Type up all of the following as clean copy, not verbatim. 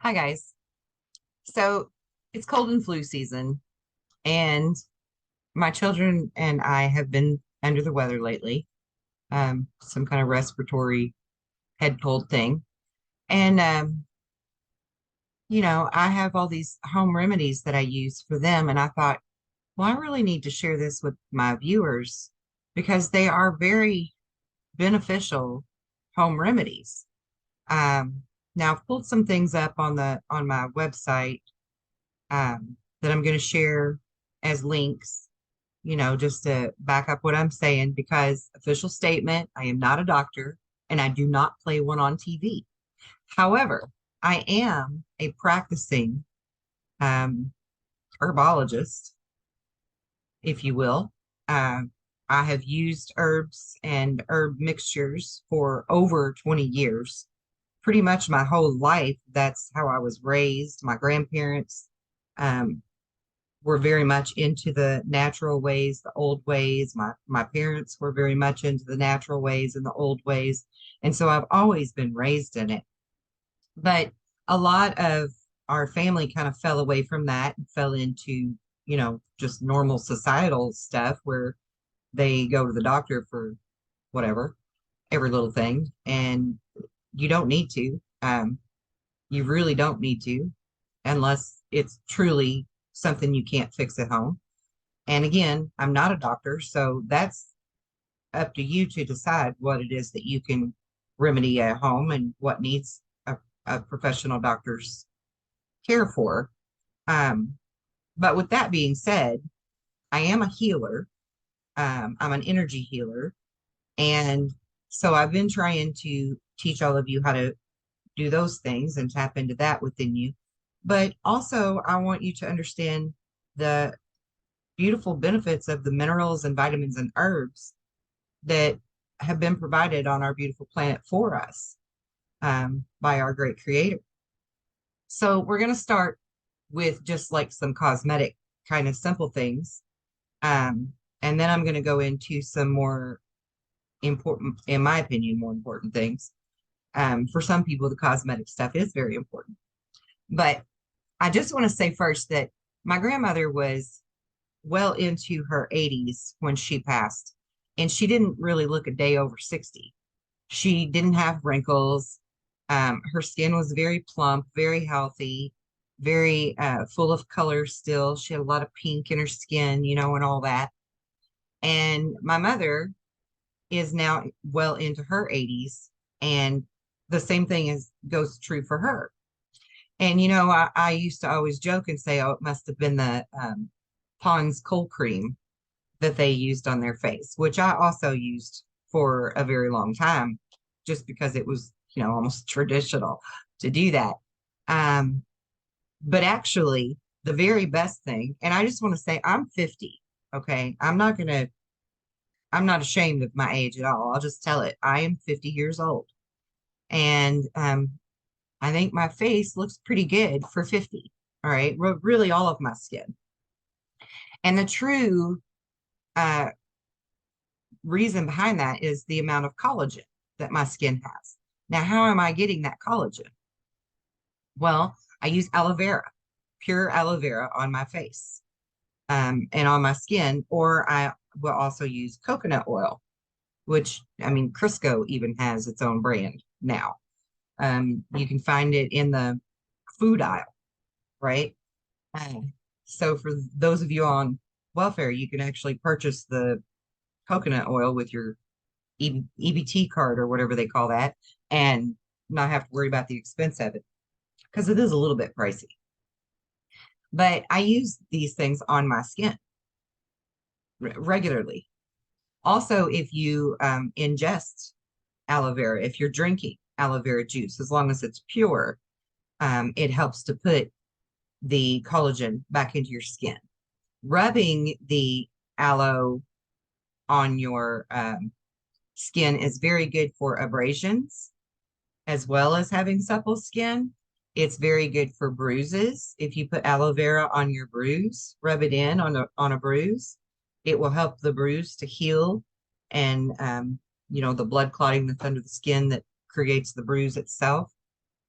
Hi, guys. So it's cold and flu season, and my children and I have been under the weather lately, some kind of respiratory head cold thing. And, I have all these home remedies that I use for them. And I thought, well, I really need to share this with my viewers because they are very beneficial home remedies. Um, Now I've pulled some things up on my website that I'm going to share as links, just to back up what I'm saying, because official statement, I am not a doctor and I do not play one on TV. However, I am a practicing um, herbologist, if you will. Um, I have used herbs and herb mixtures for over 20 years, pretty much my whole life. That's how I was raised. My grandparents um, were very much into the natural ways, the old ways. My parents were very much into the natural ways and the old ways. And so I've always been raised in it. But a lot of our family kind of fell away from that and fell into, just normal societal stuff where they go to the doctor for whatever, every little thing. And you don't need to. You really don't need to unless it's truly something you can't fix at home. And again, I'm not a doctor, so that's up to you to decide what it is that you can remedy at home and what needs a professional doctor's care for. Um, but with that being said, I am a healer. I'm an energy healer. And so I've been trying to teach all of you how to do those things and tap into that within you. But also, I want you to understand the beautiful benefits of the minerals and vitamins and herbs that have been provided on our beautiful planet for us by our great creator. So we're going to start with just like some cosmetic kind of simple things. Um, and then I'm going to go into some more important, in my opinion, more important things. For some people, the cosmetic stuff is very important. But I just want to say first that my grandmother was well into her 80s when she passed, and she didn't really look a day over 60. She didn't have wrinkles. Her skin was very plump, very healthy, very full of color still. She had a lot of pink in her skin, and all that. And my mother is now well into her 80s, and the same thing is goes true for her. And I used to always joke and say, "Oh, it must have been the Pond's cold cream that they used on their face," which I also used for a very long time, just because it was, almost traditional to do that. Um, but actually, the very best thing, and I just want to say, I'm 50. Okay, I'm not ashamed of my age at all. I'll just tell it. I am 50 years old, and I think my face looks pretty good for 50. All right, really, all of my skin. And the true uh, reason behind that is the amount of collagen that my skin has. Now, how am I getting that collagen? Well, I use aloe vera, pure aloe vera on my face and on my skin, or I will also use coconut oil, which, I mean, Crisco even has its own brand now. You can find it in the food aisle, right? So for those of you on welfare, you can actually purchase the coconut oil with your EBT card or whatever they call that, and not have to worry about the expense of it because it is a little bit pricey. But I use these things on my skin regularly. Also, if you ingest aloe vera, if you're drinking aloe vera juice, as long as it's pure, it helps to put the collagen back into your skin. Rubbing the aloe on your skin is very good for abrasions as well as having supple skin. It's very good for bruises. If you put aloe vera on your bruise, rub it in on a bruise, it will help the bruise to heal and the blood clotting that's under the skin that creates the bruise itself.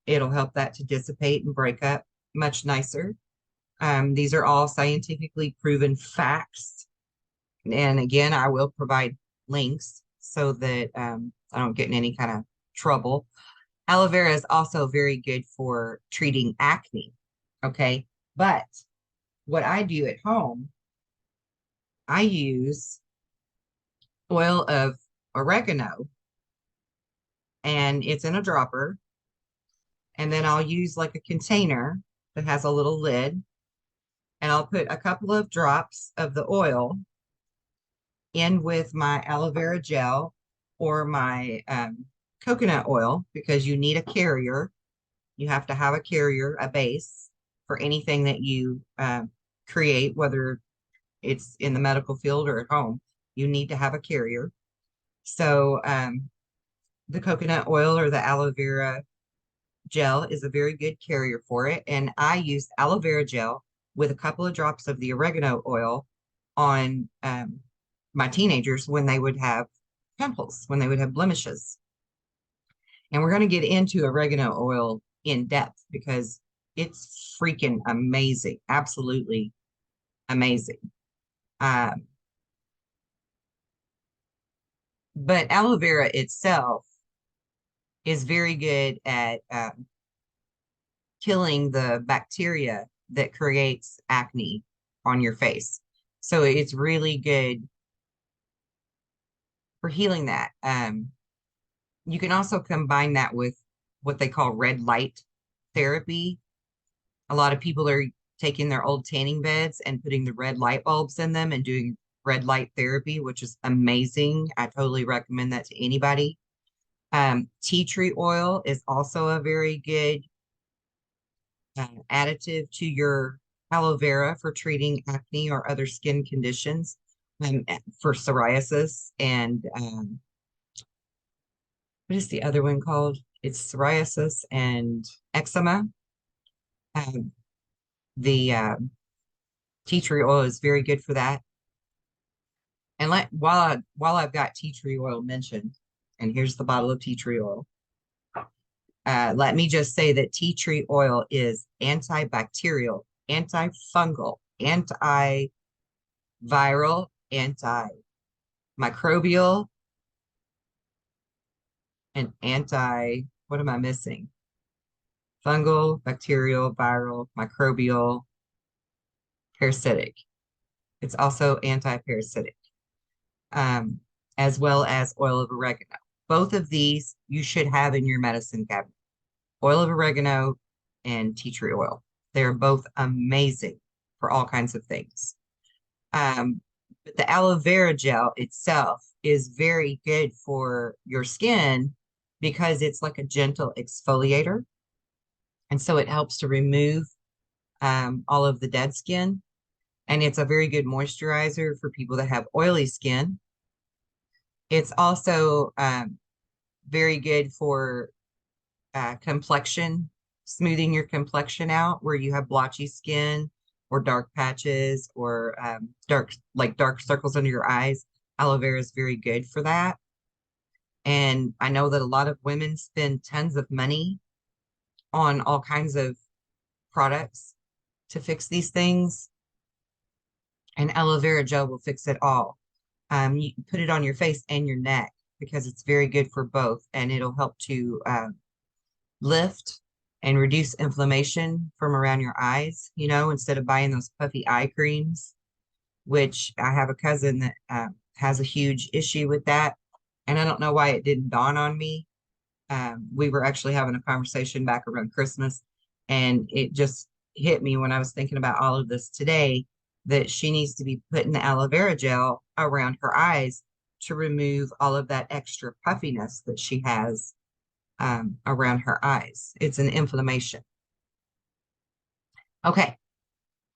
It'll help that to dissipate and break up much nicer. These are all scientifically proven facts. And again, I will provide links so that I don't get in any kind of trouble. Aloe vera is also very good for treating acne. Okay. But what I do at home, I use oil of oregano, and it's in a dropper. And then I'll use like a container that has a little lid, and I'll put a couple of drops of the oil in with my aloe vera gel or my coconut oil, because you need a carrier. You have to have a carrier, a base for anything that you create, whether it's in the medical field or at home. You need to have a carrier. So the coconut oil or the aloe vera gel is a very good carrier for it. And I used aloe vera gel with a couple of drops of the oregano oil on my teenagers when they would have pimples, when they would have blemishes. And we're going to get into oregano oil in depth because it's freaking amazing, absolutely amazing. But aloe vera itself is very good at killing the bacteria that creates acne on your face. So it's really good for healing that. You can also combine that with what they call red light therapy. A lot of people are taking their old tanning beds and putting the red light bulbs in them and doing red light therapy, which is amazing. I totally recommend that to anybody. Tea tree oil is also a very good additive to your aloe vera for treating acne or other skin conditions, for psoriasis. And what is the other one called? It's psoriasis and eczema. The tea tree oil is very good for that. And while I've got tea tree oil mentioned, and here's the bottle of tea tree oil. Let me just say that tea tree oil is antibacterial, antifungal, antiviral, antimicrobial, and what am I missing? Fungal, bacterial, viral, microbial, parasitic. It's also anti-parasitic, as well as oil of oregano. Both of these you should have in your medicine cabinet. Oil of oregano and tea tree oil. They're both amazing for all kinds of things. But the aloe vera gel itself is very good for your skin because it's like a gentle exfoliator. And so it helps to remove all of the dead skin. And it's a very good moisturizer for people that have oily skin. It's also very good for complexion, smoothing your complexion out where you have blotchy skin or dark patches or dark circles under your eyes. Aloe vera is very good for that. And I know that a lot of women spend tons of money on all kinds of products to fix these things. And aloe vera gel will fix it all. You can put it on your face and your neck because it's very good for both. And it'll help to lift and reduce inflammation from around your eyes, instead of buying those puffy eye creams, which I have a cousin that has a huge issue with that. And I don't know why it didn't dawn on me. We were actually having a conversation back around Christmas, and it just hit me when I was thinking about all of this today that she needs to be putting the aloe vera gel around her eyes to remove all of that extra puffiness that she has around her eyes. It's an inflammation. Okay,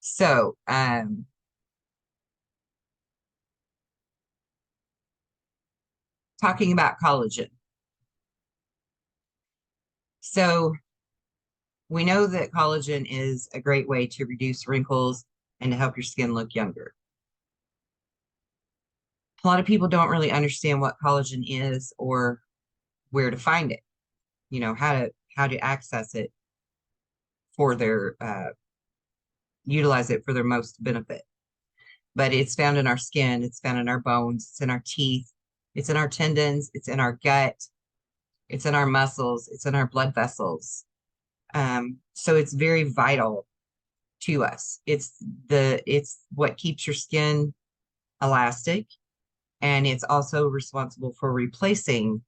so talking about collagen. So we know that collagen is a great way to reduce wrinkles and to help your skin look younger. A lot of people don't really understand what collagen is or where to find it, how how to access it for their utilize it for their most benefit. But it's found in our skin, it's found in our bones, it's in our teeth, it's in our tendons, it's in our gut, it's in our muscles, it's in our blood vessels. So it's very vital to us. It's what keeps your skin elastic, and it's also responsible for replacing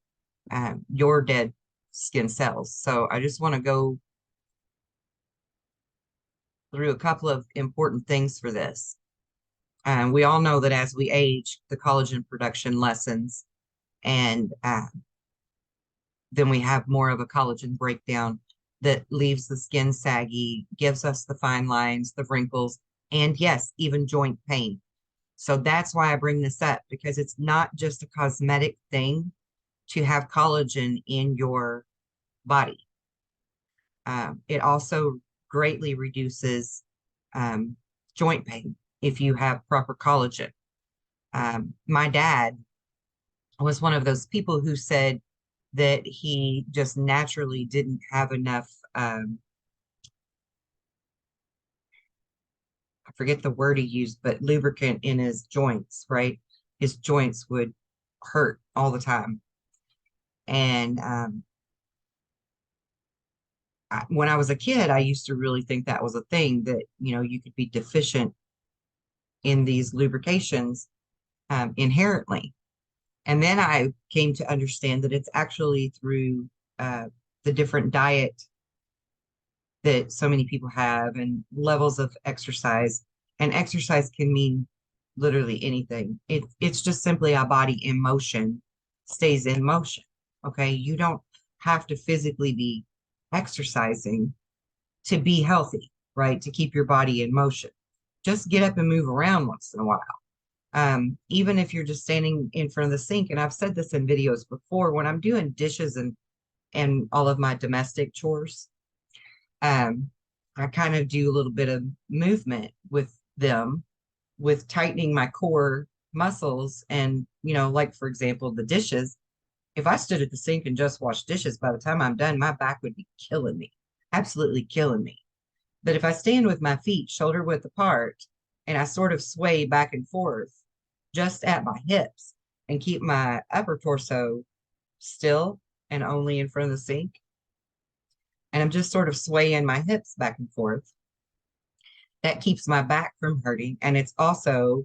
your dead skin cells. So I just want to go through a couple of important things for this. We all know that as we age, the collagen production lessens, and then we have more of a collagen breakdown that leaves the skin saggy, gives us the fine lines, the wrinkles, and yes, even joint pain. So that's why I bring this up, because it's not just a cosmetic thing to have collagen in your body. It also greatly reduces joint pain if you have proper collagen. My dad was one of those people who said that he just naturally didn't have enough, I forget the word he used, but lubricant in his joints, right? His joints would hurt all the time. And when I was a kid, I used to really think that was a thing, that, you know, you could be deficient in these lubrications inherently. And then I came to understand that it's actually through the different diet that so many people have, and levels of exercise. And exercise can mean literally anything. It's just simply a body in motion stays in motion. Okay. You don't have to physically be exercising to be healthy, right? To keep your body in motion. Just get up and move around once in a while. Even if you're just standing in front of the sink, and I've said this in videos before, when I'm doing dishes and all of my domestic chores, I kind of do a little bit of movement with them, with tightening my core muscles. And, you know, like for example, the dishes, if I stood at the sink and just washed dishes, by the time I'm done, my back would be killing me, absolutely killing me. But if I stand with my feet shoulder width apart and I sort of sway back and forth just at my hips and keep my upper torso still and only in front of the sink, and I'm just sort of swaying my hips back and forth, that keeps my back from hurting. And it's also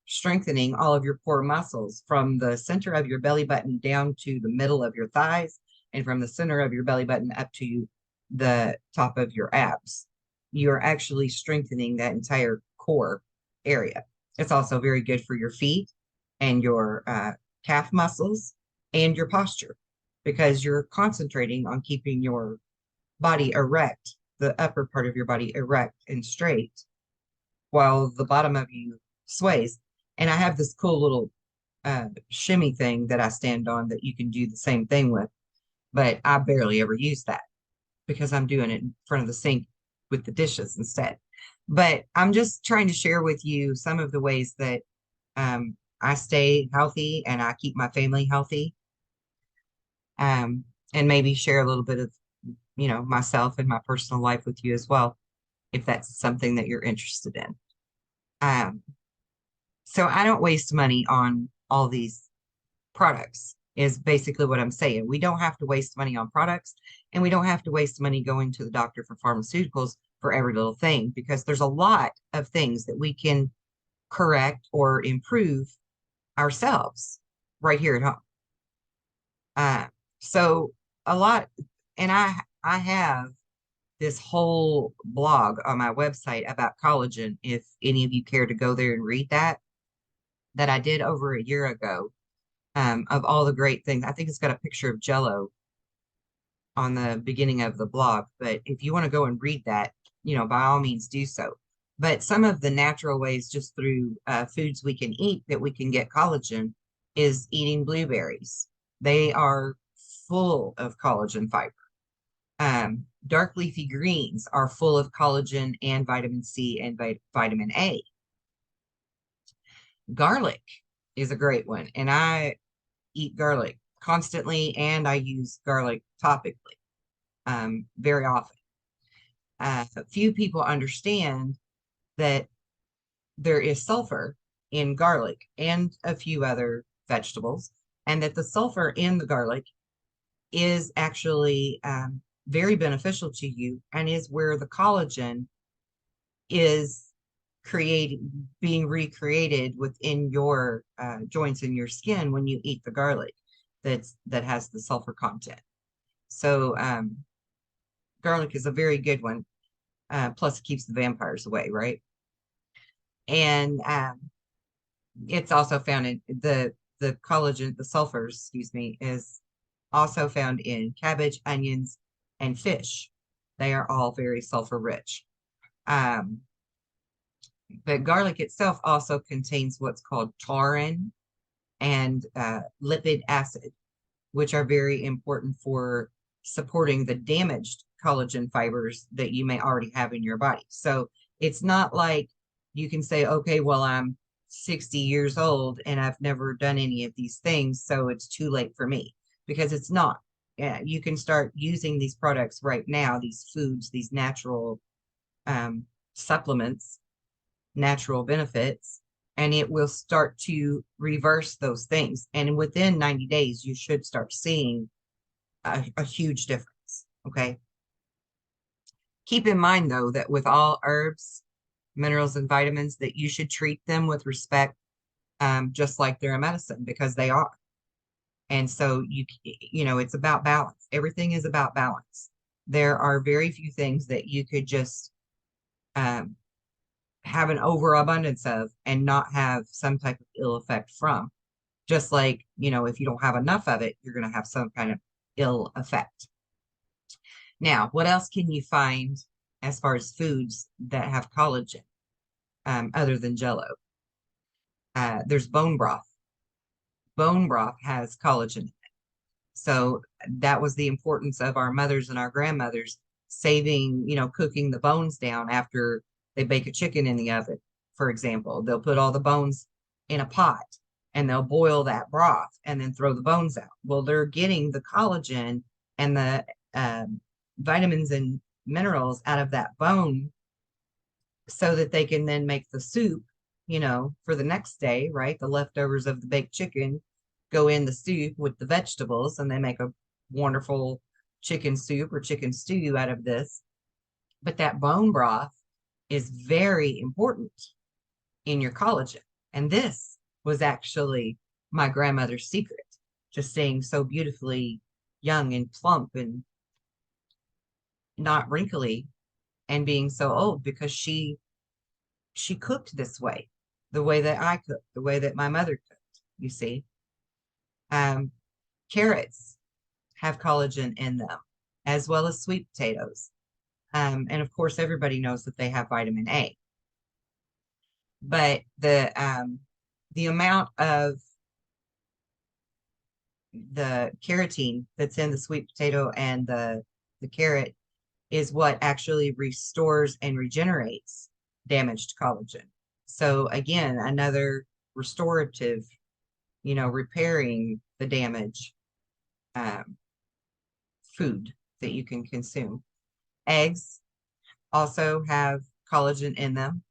strengthening all of your core muscles from the center of your belly button down to the middle of your thighs, and from the center of your belly button up to the top of your abs. You're actually strengthening that entire core area. It's also very good for your feet and your calf muscles and your posture, because you're concentrating on keeping your body erect, the upper part of your body erect and straight, while the bottom of you sways. And I have this cool little shimmy thing that I stand on that you can do the same thing with, but I barely ever use that because I'm doing it in front of the sink with the dishes instead. But I'm just trying to share with you some of the ways that I stay healthy and I keep my family healthy, and maybe share a little bit of, you know, myself and my personal life with you as well, if that's something that you're interested in. So I don't waste money on all these products, is basically what I'm saying. We don't have to waste money on products, and we don't have to waste money going to the doctor for pharmaceuticals for every little thing, because there's a lot of things that we can correct or improve ourselves right here at home. So a lot, and I have this whole blog on my website about collagen, if any of you care to go there and read that I did over a year ago, of all the great things. I think it's got a picture of Jello on the beginning of the blog, but if you want to go and read that, you know, by all means do so. But some of the natural ways, just through foods we can eat, that we can get collagen is eating blueberries. They are full of collagen fiber. Dark leafy greens are full of collagen and vitamin C and vitamin A. Garlic is a great one, and I eat garlic constantly, and I use garlic topically. very often. Few people understand that there is sulfur in garlic and a few other vegetables, and that the sulfur in the garlic is actually very beneficial to you and is where the collagen is being recreated within your joints in your skin when you eat the garlic that has the sulfur content. So garlic is a very good one. Plus, it keeps the vampires away, right? And it's also found in the collagen, the sulfurs, excuse me, is also found in cabbage, onions, and fish. They are all very sulfur rich. But garlic itself also contains what's called taurine and lipid acid, which are very important for supporting the damaged collagen fibers that you may already have in your body. So it's not like you can say, okay, well, I'm 60 years old and I've never done any of these things, so it's too late for me, because it's not. Yeah, you can start using these products right now, these foods, these natural supplements, natural benefits, and it will start to reverse those things. And within 90 days, you should start seeing a huge difference. Okay. Keep in mind, though, that with all herbs, minerals, and vitamins, that you should treat them with respect, just like they're a medicine, because they are. And so it's about balance. Everything is about balance. There are very few things that you could just um, have an overabundance of and not have some type of ill effect from. Just like, if you don't have enough of it, you're going to have some kind of ill effect. Now, what else can you find as far as foods that have collagen other than Jello? There's bone broth. Bone broth has collagen in it. So that was the importance of our mothers and our grandmothers saving, cooking the bones down after they bake a chicken in the oven, for example. They'll put all the bones in a pot and they'll boil that broth and then throw the bones out. Well, they're getting the collagen and the vitamins and minerals out of that bone so that they can then make the soup, for the next day, right? The leftovers of the baked chicken go in the soup with the vegetables and they make a wonderful chicken soup or chicken stew out of this. But that bone broth is very important in your collagen. And this was actually my grandmother's secret to staying so beautifully young and plump and not wrinkly and being so old, because she cooked this way, the way that I cooked, the way that my mother cooked, you see. Carrots have collagen in them, as well as sweet potatoes. And of course, everybody knows that they have vitamin A. But the amount of the carotene that's in the sweet potato and the carrot is what actually restores and regenerates damaged collagen. So again, another restorative, repairing the damage food that you can consume. Eggs also have collagen in them.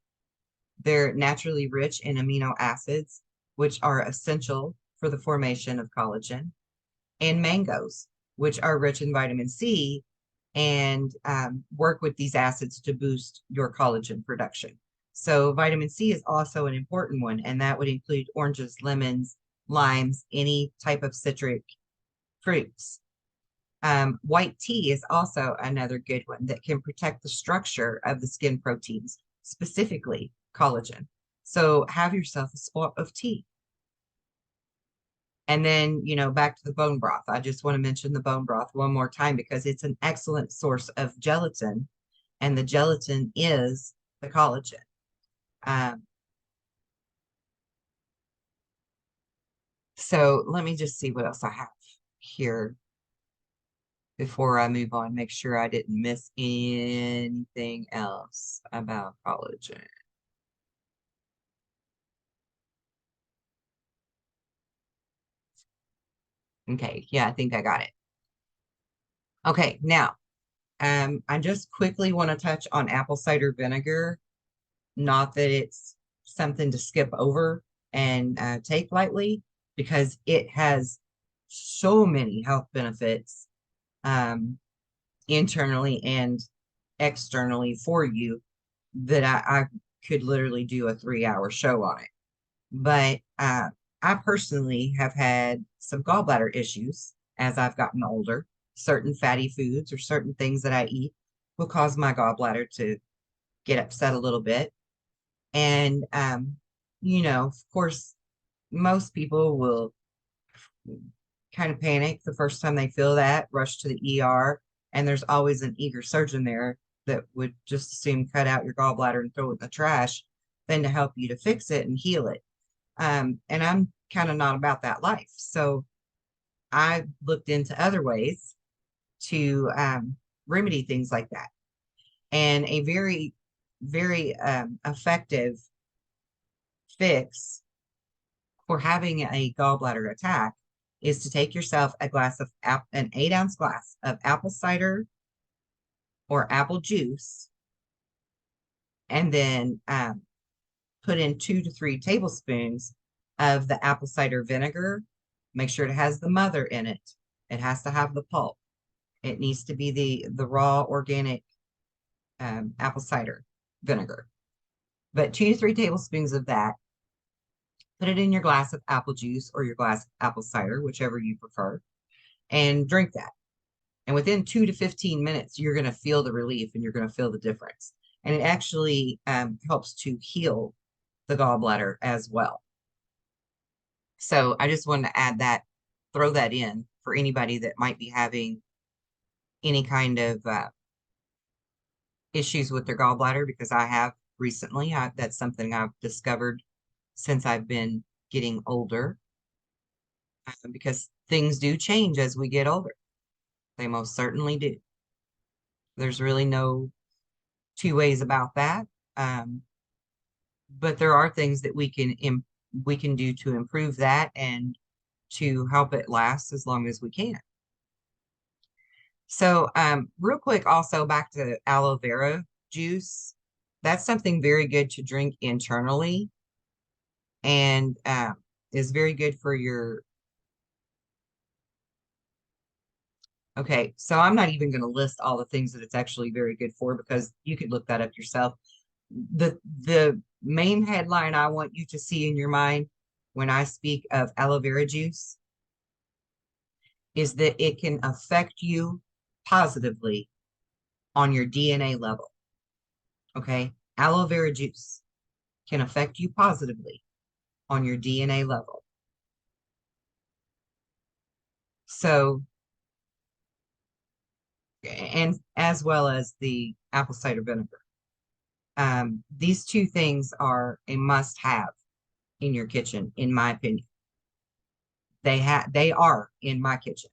They're naturally rich in amino acids, which are essential for the formation of collagen. And mangoes, which are rich in vitamin C and work with these acids to boost your collagen production. So vitamin C is also an important one, and that would include oranges, lemons, limes, any type of citric fruits. White tea is also another good one that can protect the structure of the skin proteins, specifically collagen. So have yourself a spot of tea. And then, back to the bone broth. I just want to mention the bone broth one more time because it's an excellent source of gelatin, and the gelatin is the collagen. So let me just see what else I have here before I move on. Make sure I didn't miss anything else about collagen. Okay, yeah, I think I got it. Okay, now I just quickly want to touch on apple cider vinegar. Not that it's something to skip over and take lightly, because it has so many health benefits, um, internally and externally for you, that I could literally do a 3 hour show on it. But I personally have had some gallbladder issues as I've gotten older. Certain fatty foods or certain things that I eat will cause my gallbladder to get upset a little bit. And, of course, most people will kind of panic the first time they feel that, rush to the ER. And there's always an eager surgeon there that would just as soon cut out your gallbladder and throw it in the trash than to help you to fix it and heal it. And I'm kind of not about that life. So I looked into other ways to remedy things like that. And a very, very effective fix for having a gallbladder attack is to take yourself a glass of an 8 ounce glass of apple cider or apple juice, and then put in 2 to 3 tablespoons of the apple cider vinegar. Make sure it has the mother in it. It has to have the pulp. It needs to be the raw organic apple cider vinegar. But 2 to 3 tablespoons of that. Put it in your glass of apple juice or your glass of apple cider, whichever you prefer, and drink that. And within 2 to 15 minutes, you're going to feel the relief and you're going to feel the difference. And it actually helps to heal the gallbladder as well. So I just wanted to add that, throw that in for anybody that might be having any kind of issues with their gallbladder, because I have recently. That's something I've discovered since I've been getting older, because things do change as we get older. They most certainly do. There's really no two ways about that. But there are things that we can do to improve that and to help it last as long as we can. So real quick, also back to aloe vera juice. That's something very good to drink internally, and is very good for your. Okay, so I'm not even going to list all the things that it's actually very good for, because you could look that up yourself. The main headline I want you to see in your mind when I speak of aloe vera juice is that it can affect you positively on your DNA level. Okay, aloe vera juice can affect you positively on your DNA level. So, and as well as the apple cider vinegar. These two things are a must have in your kitchen, in my opinion. They are in my kitchen.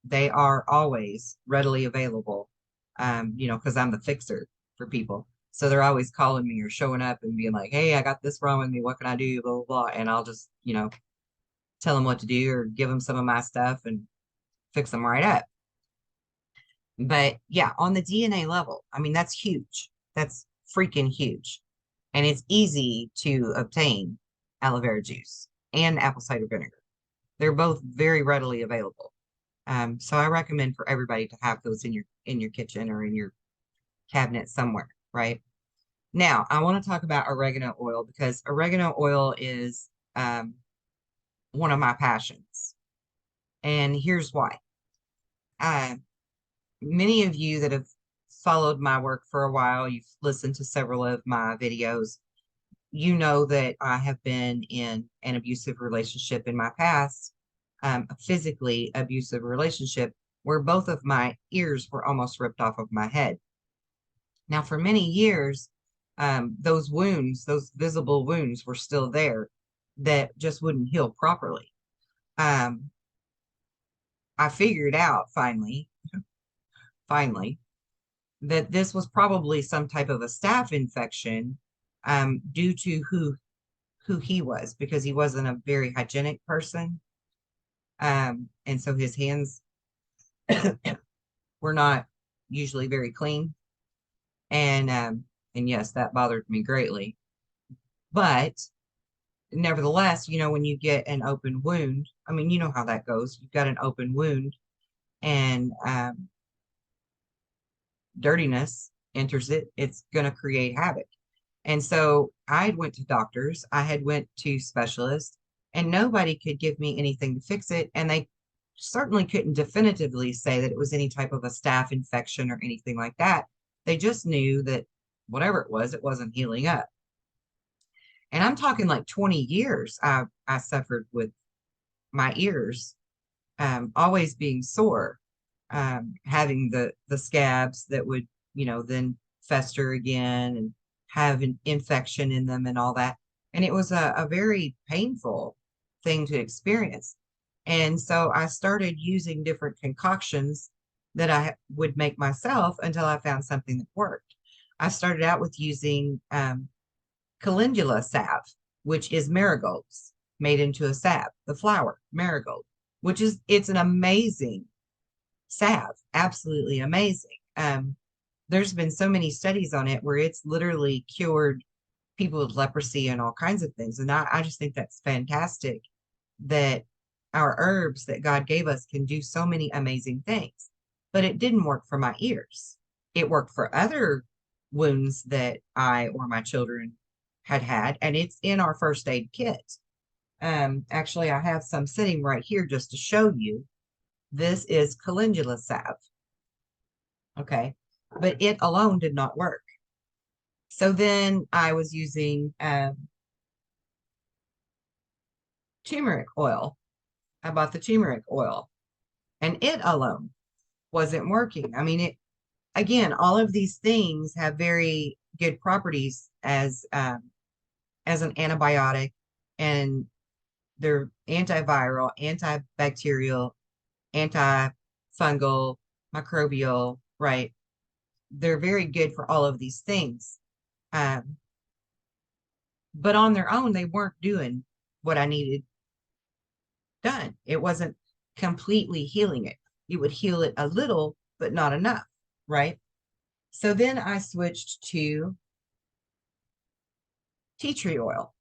They are always readily available, because I'm the fixer for people. So they're always calling me or showing up and being like, hey, I got this wrong with me. What can I do? Blah, blah, blah. And I'll just, tell them what to do or give them some of my stuff and fix them right up. But yeah, on the DNA level, I mean, that's huge. That's freaking huge. And it's easy to obtain aloe vera juice and apple cider vinegar. They're both very readily available. So I recommend for everybody to have those in your kitchen or in your cabinet somewhere, right? Now, I want to talk about oregano oil, because oregano oil is one of my passions. And here's why. Many of you that have followed my work for a while, you've listened to several of my videos, you know that I have been in an abusive relationship in my past, a physically abusive relationship where both of my ears were almost ripped off of my head. Now, for many years, those wounds, those visible wounds, were still there that just wouldn't heal properly. I figured out finally, that this was probably some type of a staph infection, due to who he was, because he wasn't a very hygienic person. And so his hands were not usually very clean. And yes, that bothered me greatly. But nevertheless, when you get an open wound, I mean, you know how that goes. You've got an open wound, and dirtiness enters it. It's going to create havoc. And so I had went to doctors, I had went to specialists, and nobody could give me anything to fix it. And they certainly couldn't definitively say that it was any type of a staph infection or anything like that. They just knew that whatever it wasn't healing up. And I'm talking like 20 years I suffered with my ears, always being sore, having the scabs that would, then fester again and have an infection in them and all that. And it was a very painful thing to experience. And so I started using different concoctions that I would make myself until I found something that worked. I started out with using calendula salve, which is marigolds made into a salve, the flower marigold, it's an amazing salve, absolutely amazing. There's been so many studies on it where it's literally cured people with leprosy and all kinds of things. And I just think that's fantastic that our herbs that God gave us can do so many amazing things. But it didn't work for my ears. It worked for other wounds that I or my children had, and it's in our first aid kit. Actually, I have some sitting right here just to show you. This is calendula salve. Okay. But it alone did not work. So then I was using turmeric oil. I bought the turmeric oil, and it alone wasn't working. I mean, again, all of these things have very good properties as an antibiotic, and they're antiviral, antibacterial, antifungal, microbial, right? They're very good for all of these things. But on their own, they weren't doing what I needed done. It wasn't completely healing it. It would heal it a little, but not enough, right? So then I switched to tea tree oil,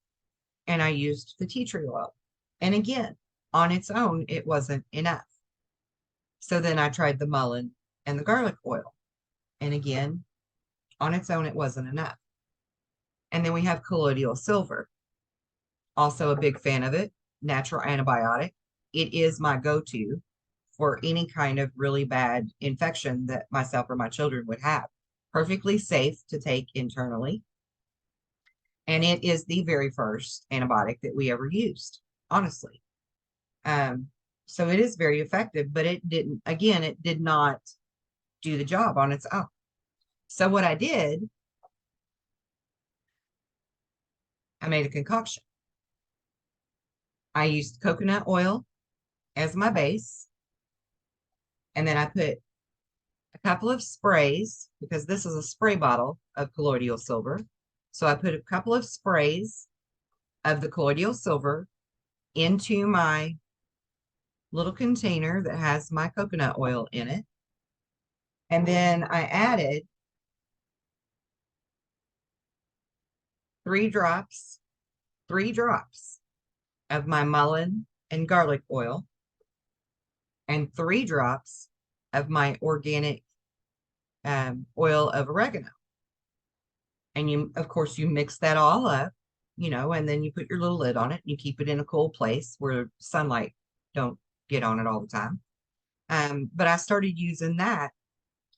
and I used the tea tree oil. And again, on its own, it wasn't enough. So then I tried the mullein and the garlic oil. And again, on its own, it wasn't enough. And then we have colloidal silver. Also a big fan of it, natural antibiotic. It is my go-to for any kind of really bad infection that myself or my children would have. Perfectly safe to take internally. And it is the very first antibiotic that we ever used, honestly. So it is very effective, but it did not do the job on its own. So what I did, I made a concoction. I used coconut oil as my base. And then I put a couple of sprays, because this is a spray bottle of colloidal silver. So I put a couple of sprays of the colloidal silver into my little container that has my coconut oil in it. And then I added 3 drops of my mullein and garlic oil, and 3 drops of my organic oil of oregano. And of course, you mix that all up, and then you put your little lid on it and you keep it in a cool place where sunlight don't get on it all the time. But I started using that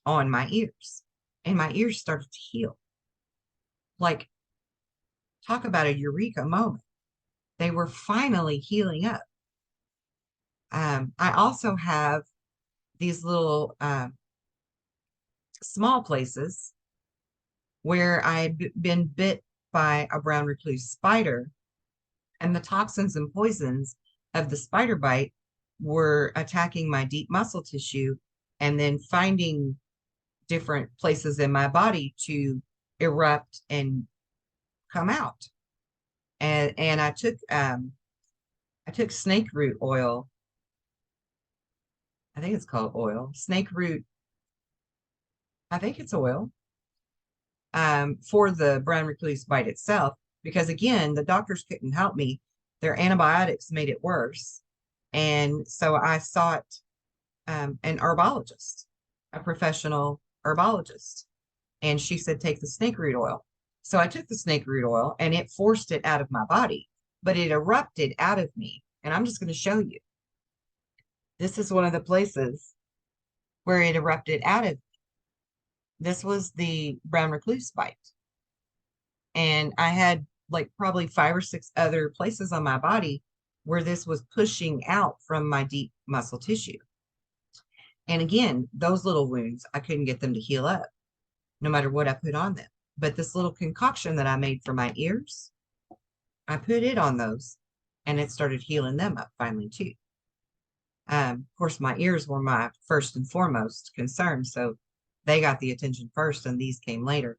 on my ears, and my ears started to heal. Like, talk about a eureka moment. They were finally healing up. I also have these little small places where I'd been bit by a brown recluse spider, and the toxins and poisons of the spider bite were attacking my deep muscle tissue and then finding different places in my body to erupt and come out. And I took snake root oil. I think it's called oil, snake root I think it's oil, for the brown recluse bite itself, because again, the doctors couldn't help me. Their antibiotics made it worse. And so I sought an herbologist, a professional herbologist. And she said, take the snake root oil. So I took the snake root oil and it forced it out of my body, but it erupted out of me. And I'm just going to show you. This is one of the places where it erupted out of. This was the brown recluse bite. And I had like probably 5 or 6 other places on my body where this was pushing out from my deep muscle tissue. And again, those little wounds, I couldn't get them to heal up no matter what I put on them. But this little concoction that I made for my ears, I put it on those and it started healing them up finally too. Of course, my ears were my first and foremost concern. So they got the attention first and these came later.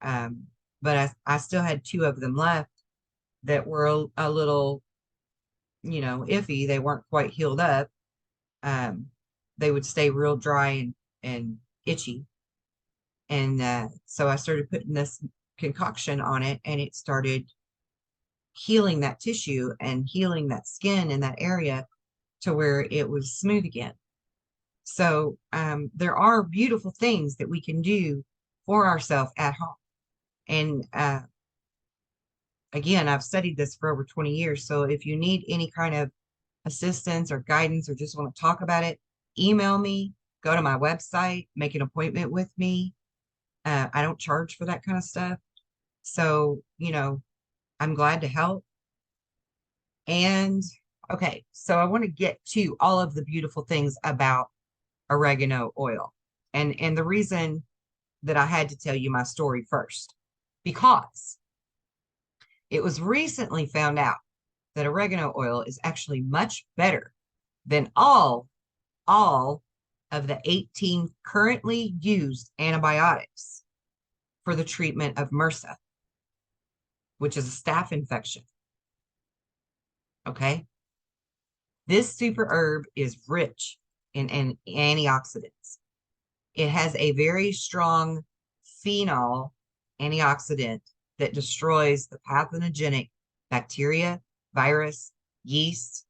But I still had 2 of them left that were a little, iffy. They weren't quite healed up. They would stay real dry and itchy. And so I started putting this concoction on it and it started healing that tissue and healing that skin in that area to where it was smooth again. So there are beautiful things that we can do for ourselves at home. And again, I've studied this for over 20 years. So if you need any kind of assistance or guidance or just want to talk about it, email me, go to my website, make an appointment with me. I don't charge for that kind of stuff. So, I'm glad to help. And okay, so I want to get to all of the beautiful things about oregano oil. And the reason that I had to tell you my story first, because it was recently found out that oregano oil is actually much better than all of the 18 currently used antibiotics for the treatment of MRSA, which is a staph infection. Okay. This super herb is rich in antioxidants. It has a very strong phenol antioxidant that destroys the pathogenic bacteria, virus, yeast,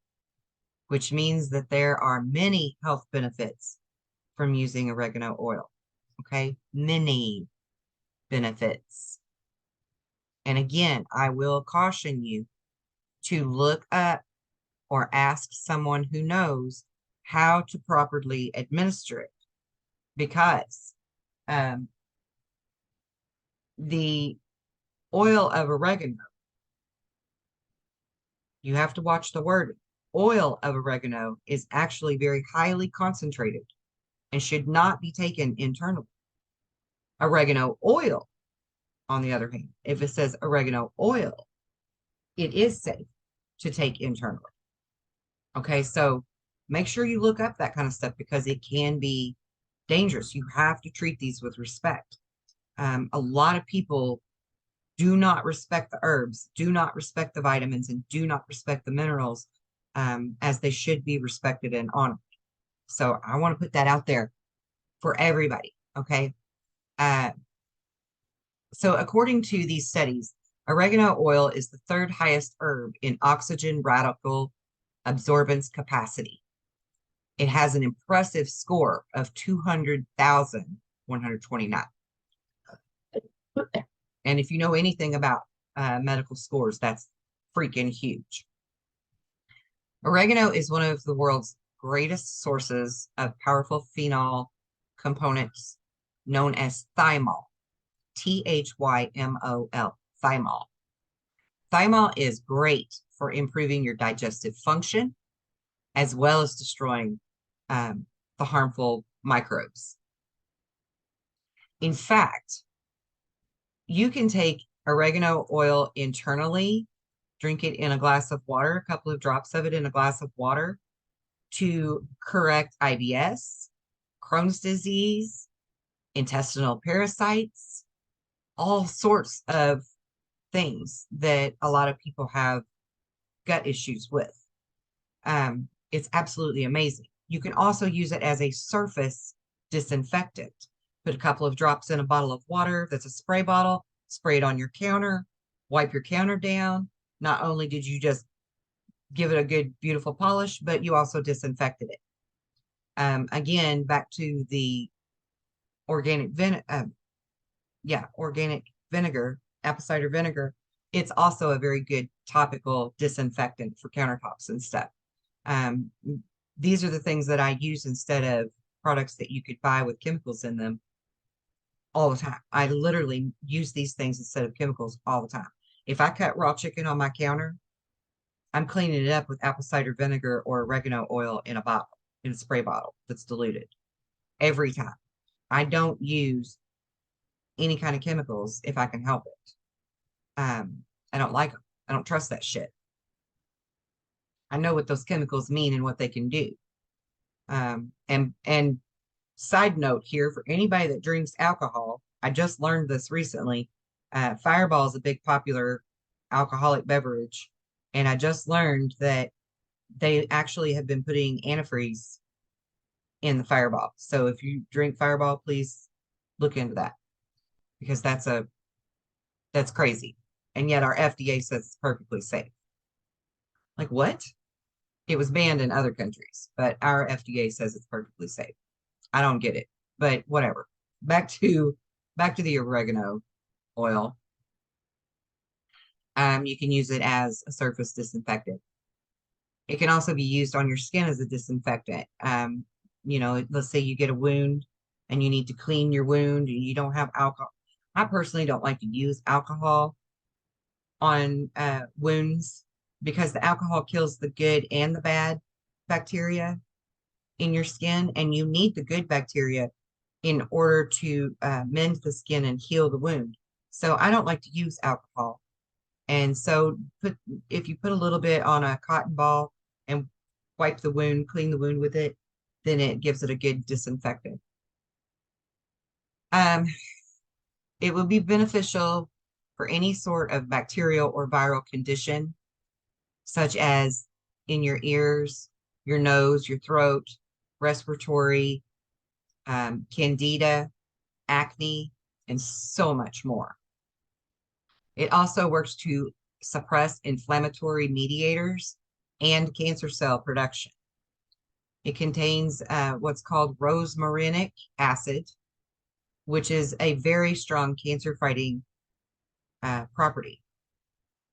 which means that there are many health benefits from using oregano oil. Okay, many benefits. And again, I will caution you to look up or ask someone who knows how to properly administer it, because the oil of oregano, you have to watch the wording. Oil of oregano is actually very highly concentrated and should not be taken internally. Oregano oil, on the other hand, if it says oregano oil, it is safe to take internally. Okay, so make sure you look up that kind of stuff because it can be dangerous. You have to treat these with respect. A lot of people do not respect the herbs, do not respect the vitamins, and do not respect the minerals as they should be respected and honored. So I want to put that out there for everybody, okay? So according to these studies, oregano oil is the 3rd highest herb in oxygen radical absorbance capacity. It has an impressive score of 200,129. And if you know anything about medical scores, that's freaking huge. Oregano is one of the world's greatest sources of powerful phenol components known as thymol. Thymol, thymol. Thymol is great for improving your digestive function as well as destroying the harmful microbes. In fact, you can take oregano oil internally, drink it in a glass of water, a couple of drops of it in a glass of water, to correct IBS, Crohn's disease, intestinal parasites, all sorts of things that a lot of people have gut issues with. It's absolutely amazing. You can also use it as a surface disinfectant Put a couple of drops in a bottle of water that's a spray bottle, spray it on your counter, wipe your counter down. Not only did you just give it a good, beautiful polish, but you also disinfected it. Again, back to the organic organic vinegar, apple cider vinegar. It's also a very good topical disinfectant for countertops and stuff. Um, these are the things that I use instead of products that you could buy with chemicals in them all the time. I literally use these things instead of chemicals all the time. If I cut raw chicken on my counter, I'm cleaning it up with apple cider vinegar or oregano oil in a bottle, in a spray bottle that's diluted every time. I don't use any kind of chemicals if I can help it. I don't like them. I don't trust that shit. I know what those chemicals mean and what they can do. And side note here for anybody that drinks alcohol, I just learned this recently. Fireball is a big popular alcoholic beverage, and I just learned that they actually have been putting antifreeze in the Fireball. So if you drink Fireball, please look into that because that's crazy. And yet our FDA says it's perfectly safe. Like what? It was banned in other countries, but our FDA says it's perfectly safe. I don't get it, but whatever. Back to the oregano oil. You can use it as a surface disinfectant. It can also be used on your skin as a disinfectant. Let's say you get a wound and you need to clean your wound and you don't have alcohol. I personally don't like to use alcohol on wounds because the alcohol kills the good and the bad bacteria in your skin, and you need the good bacteria in order to mend the skin and heal the wound. So I don't like to use alcohol. And so if you put a little bit on a cotton ball and wipe the wound, clean the wound with it, then it gives it a good disinfectant. It will be beneficial for any sort of bacterial or viral condition, such as in your ears, your nose, your throat, respiratory, candida, acne, and so much more. It also works to suppress inflammatory mediators and cancer cell production. It contains what's called rosmarinic acid, which is a very strong cancer-fighting property.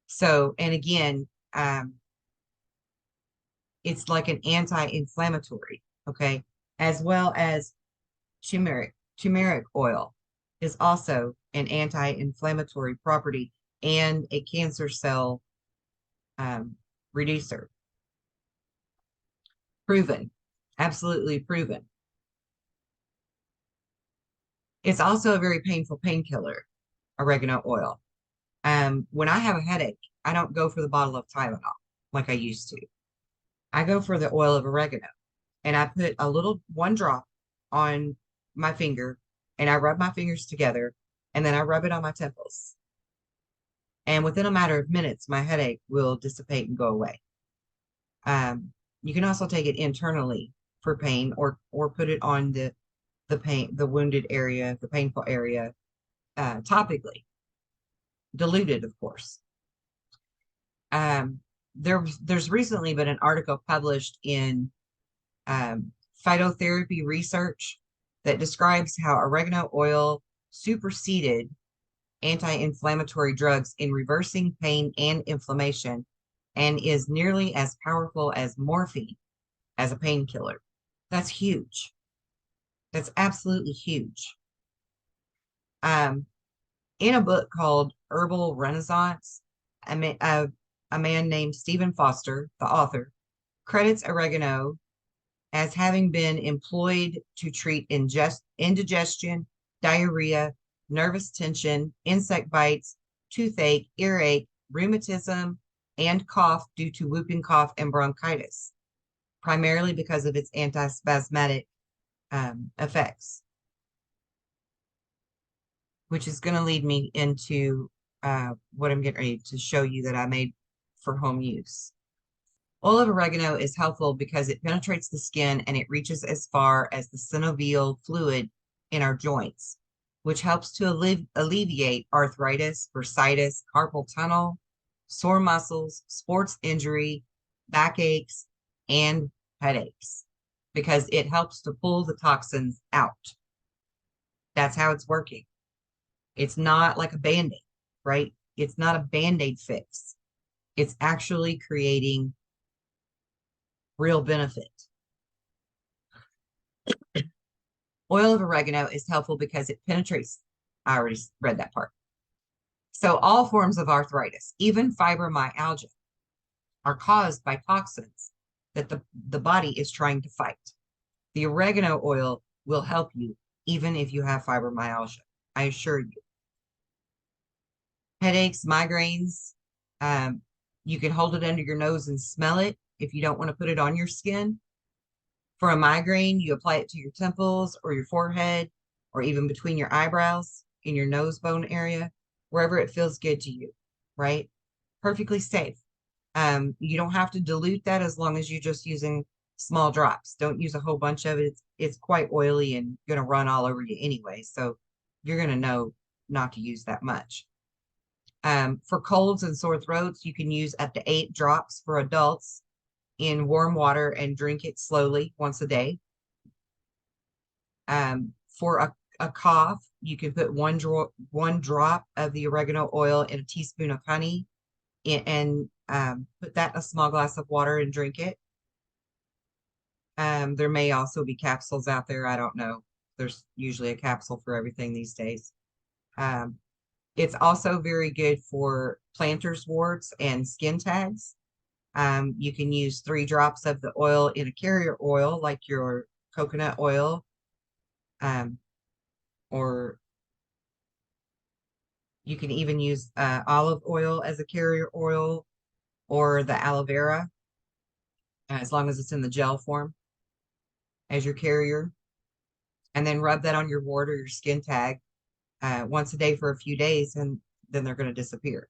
So, and again, it's like an anti-inflammatory, okay, as well as turmeric. Turmeric oil is also an anti-inflammatory property and a cancer cell reducer. Proven, absolutely proven. It's also a very painful painkiller, oregano oil. When I have a headache, I don't go for the bottle of Tylenol like I used to. I go for the oil of oregano, and I put one drop on my finger, and I rub my fingers together, and then I rub it on my temples. And within a matter of minutes, my headache will dissipate and go away. You can also take it internally for pain, or put it on the wounded area, the painful area, topically, diluted, of course. There's recently been an article published in Phytotherapy Research that describes how oregano oil superseded anti-inflammatory drugs in reversing pain and inflammation and is nearly as powerful as morphine as a painkiller. That's huge. That's absolutely huge. In a book called Herbal Renaissance, a man named Stephen Foster, the author, credits oregano as having been employed to treat indigestion, diarrhea, nervous tension, insect bites, toothache, earache, rheumatism, and cough due to whooping cough and bronchitis, primarily because of its antispasmodic effects, which is going to lead me into what I'm getting ready to show you that I made for home use. Oil of oregano is helpful because it penetrates the skin and it reaches as far as the synovial fluid in our joints, which helps to alleviate arthritis, bursitis, carpal tunnel, sore muscles, sports injury, backaches, and headaches, because it helps to pull the toxins out. That's how it's working. It's not like a band-aid, right? It's not a band-aid fix. It's actually creating real benefit. Oil of oregano is helpful because it penetrates. I already read that part. So all forms of arthritis, even fibromyalgia, are caused by toxins that the body is trying to fight. The oregano oil will help you even if you have fibromyalgia. I assure you. Headaches, migraines, you can hold it under your nose and smell it if you don't want to put it on your skin. For a migraine, you apply it to your temples or your forehead or even between your eyebrows in your nose bone area, wherever it feels good to you, right? Perfectly safe. You don't have to dilute that as long as you're just using small drops. Don't use a whole bunch of it. It's quite oily and going to run all over you anyway. So you're going to know not to use that much. For colds and sore throats, you can use up to 8 drops for adults in warm water and drink it slowly once a day. For a cough, you can put one drop of the oregano oil in a teaspoon of honey and put that in a small glass of water and drink it. There may also be capsules out there. I don't know. There's usually a capsule for everything these days. It's also very good for plantar's warts and skin tags. You can use 3 drops of the oil in a carrier oil, like your coconut oil, or you can even use olive oil as a carrier oil, or the aloe vera, as long as it's in the gel form, as your carrier. And then rub that on your wart or your skin tag once a day for a few days, and then they're going to disappear.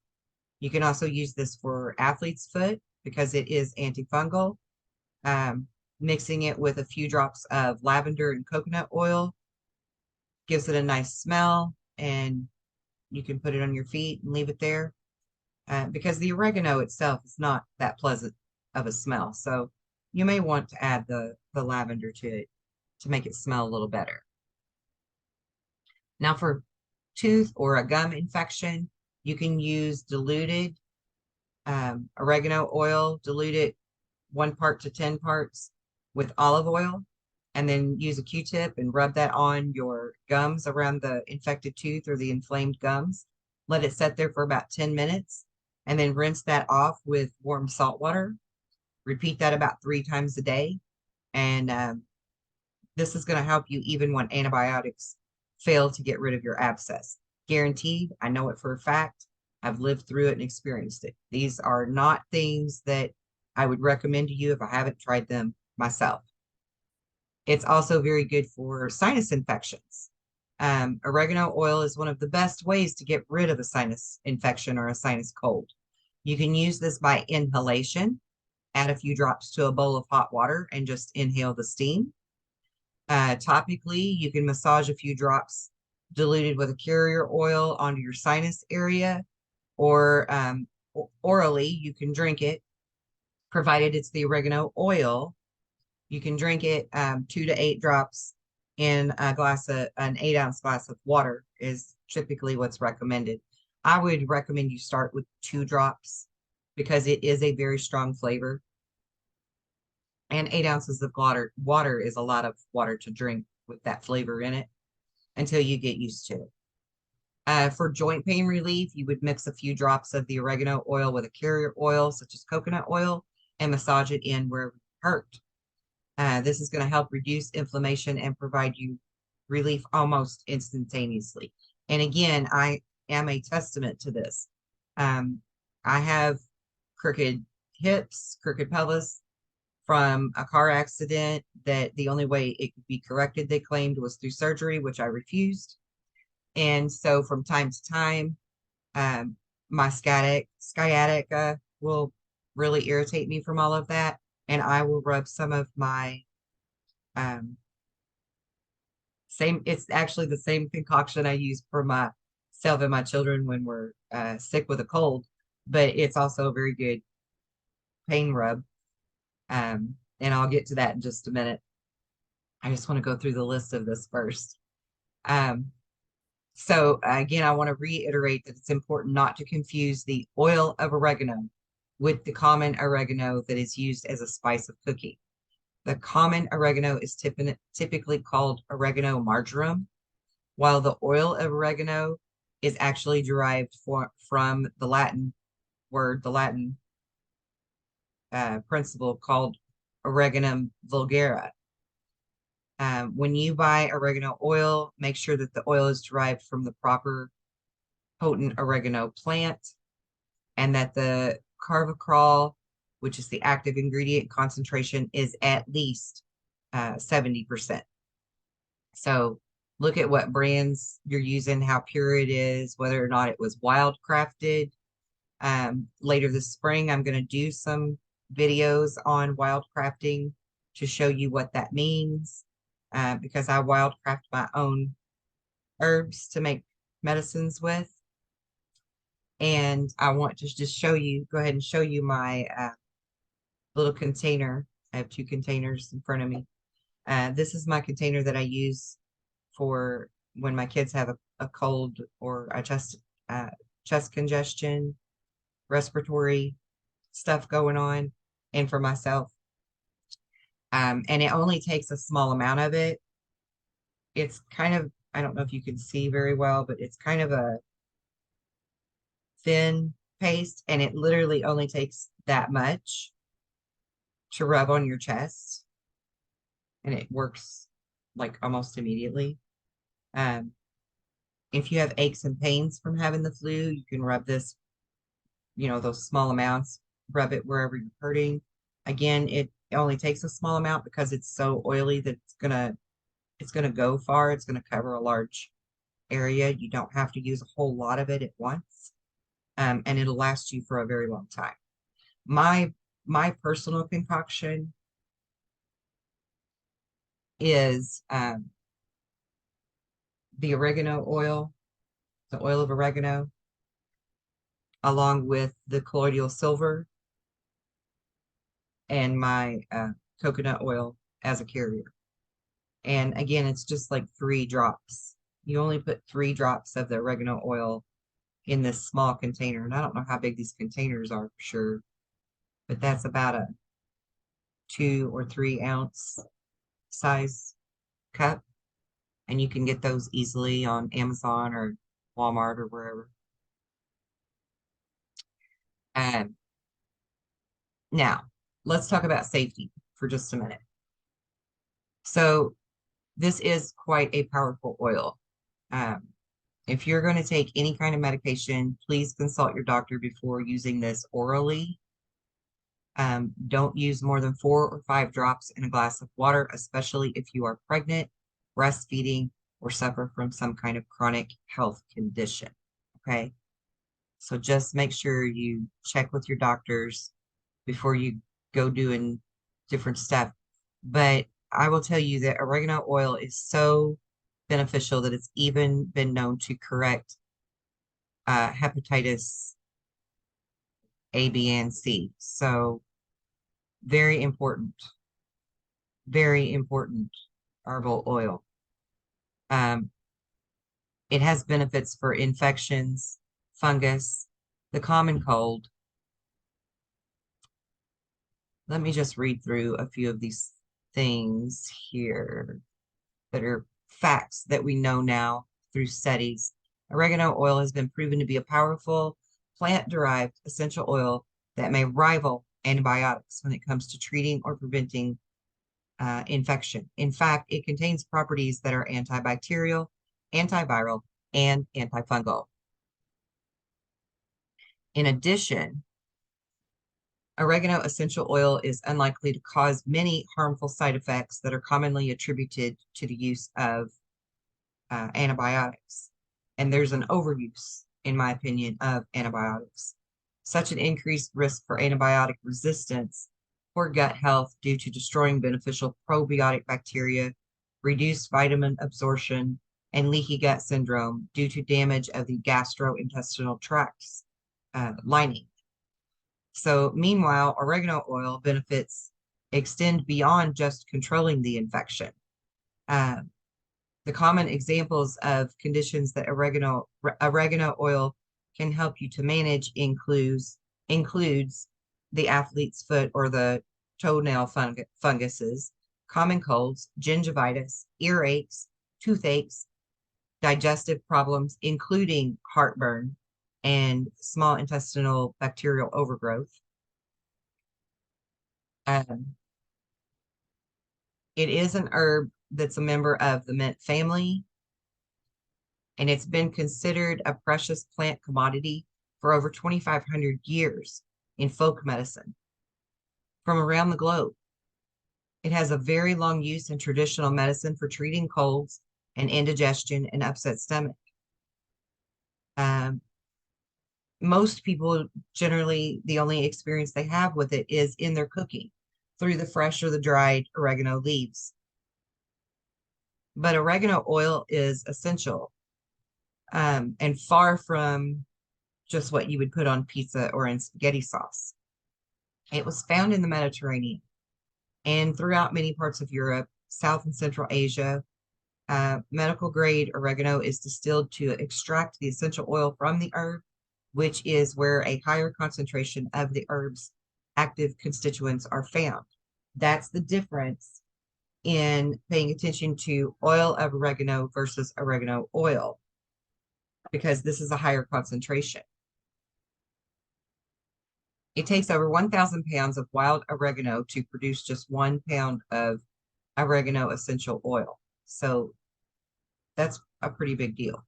You can also use this for athlete's foot because it is antifungal. Mixing it with a few drops of lavender and coconut oil gives it a nice smell, and you can put it on your feet and leave it there because the oregano itself is not that pleasant of a smell. So you may want to add the lavender to it to make it smell a little better. Now for tooth or a gum infection, you can use diluted oregano oil, dilute it 1 part to 10 parts with olive oil, and then use a Q-tip and rub that on your gums around the infected tooth or the inflamed gums. Let it set there for about 10 minutes, and then rinse that off with warm salt water. Repeat that about 3 times a day, and this is going to help you even when antibiotics fail to get rid of your abscess. Guaranteed. I know it for a fact. I've lived through it and experienced it. These are not things that I would recommend to you if I haven't tried them myself. It's also very good for sinus infections. Oregano oil is one of the best ways to get rid of a sinus infection or a sinus cold. You can use this by inhalation. Add a few drops to a bowl of hot water and just inhale the steam. Topically, you can massage a few drops diluted with a carrier oil onto your sinus area, or orally, you can drink it, provided it's the oregano oil. You can drink it 2 to 8 drops in an 8-ounce glass of water is typically what's recommended. I would recommend you start with 2 drops because it is a very strong flavor. And 8 ounces of water is a lot of water to drink with that flavor in it until you get used to it. For joint pain relief, you would mix a few drops of the oregano oil with a carrier oil, such as coconut oil, and massage it in where it hurt. This is going to help reduce inflammation and provide you relief almost instantaneously. And again, I am a testament to this. I have crooked hips, crooked pelvis from a car accident that the only way it could be corrected, they claimed, was through surgery, which I refused. And so from time to time, my sciatica will really irritate me from all of that. And I will rub some of my Same, it's actually the same concoction I use for myself and my children when we're sick with a cold, but it's also a very good pain rub. And I'll get to that in just a minute. I just want to go through the list of this first. Um, so again, I want to reiterate that it's important not to confuse the oil of oregano with the common oregano that is used as a spice of cooking. The common oregano is typically called oregano marjoram, while the oil of oregano is actually derived from the Latin word, the Latin principle called oreganum vulgare. When you buy oregano oil, make sure that the oil is derived from the proper potent oregano plant and that the carvacrol, which is the active ingredient concentration, is at least 70%. So look at what brands you're using, how pure it is, whether or not it was wild crafted. Later this spring, I'm going to do some videos on wild crafting to show you what that means, because I wild craft my own herbs to make medicines with. And I want to just show you, go ahead and show you my little container. I have two containers in front of me. This is my container that I use for when my kids have a cold or a chest congestion, respiratory stuff going on, and for myself. And it only takes a small amount of it. It's kind of, I don't know if you can see very well, but it's kind of a thin paste, and it literally only takes that much to rub on your chest, and it works like almost immediately. If you have aches and pains from having the flu, you can rub this, those small amounts, rub it wherever you're hurting. Again, it only takes a small amount because it's so oily that it's gonna go far. It's gonna cover a large area. You don't have to use a whole lot of it at once. And it'll last you for a very long time. My personal concoction is the oregano oil, the oil of oregano, along with the colloidal silver and my coconut oil as a carrier. And again, it's just like 3 drops. You only put 3 drops of the oregano oil in this small container. And I don't know how big these containers are for sure, but that's about a 2 or 3 ounce size cup. And you can get those easily on Amazon or Walmart or wherever. Now, let's talk about safety for just a minute. So this is quite a powerful oil. If you're going to take any kind of medication, please consult your doctor before using this orally. Don't use more than 4 or 5 drops in a glass of water, especially if you are pregnant, breastfeeding, or suffer from some kind of chronic health condition. Okay. So just make sure you check with your doctors before you go doing different stuff. But I will tell you that oregano oil is so beneficial that it's even been known to correct hepatitis A, B, and C. So very important herbal oil. It has benefits for infections, fungus, the common cold. Let me just read through a few of these things here that are facts that we know now through studies. Oregano oil has been proven to be a powerful plant-derived essential oil that may rival antibiotics when it comes to treating or preventing infection. In fact, it contains properties that are antibacterial, antiviral, and antifungal. In addition, oregano essential oil is unlikely to cause many harmful side effects that are commonly attributed to the use of antibiotics. And there's an overuse, in my opinion, of antibiotics. Such an increased risk for antibiotic resistance, poor gut health due to destroying beneficial probiotic bacteria, reduced vitamin absorption, and leaky gut syndrome due to damage of the gastrointestinal tract lining. So, meanwhile, oregano oil benefits extend beyond just controlling the infection. Uh, the common examples of conditions that oregano oil can help you to manage includes the athlete's foot or the toenail funguses, common colds, gingivitis, earaches, toothaches, digestive problems, including heartburn and small intestinal bacterial overgrowth. It is an herb that's a member of the mint family, and it's been considered a precious plant commodity for over 2,500 years in folk medicine from around the globe. It has a very long use in traditional medicine for treating colds and indigestion and upset stomach. Most people generally, the only experience they have with it is in their cooking through the fresh or the dried oregano leaves. But oregano oil is essential and far from just what you would put on pizza or in spaghetti sauce. It was found in the Mediterranean and throughout many parts of Europe, South and Central Asia. Medical grade oregano is distilled to extract the essential oil from the herb, which is where a higher concentration of the herb's active constituents are found. That's the difference in paying attention to oil of oregano versus oregano oil, because this is a higher concentration. It takes over 1,000 pounds of wild oregano to produce just 1 pound of oregano essential oil. So that's a pretty big deal.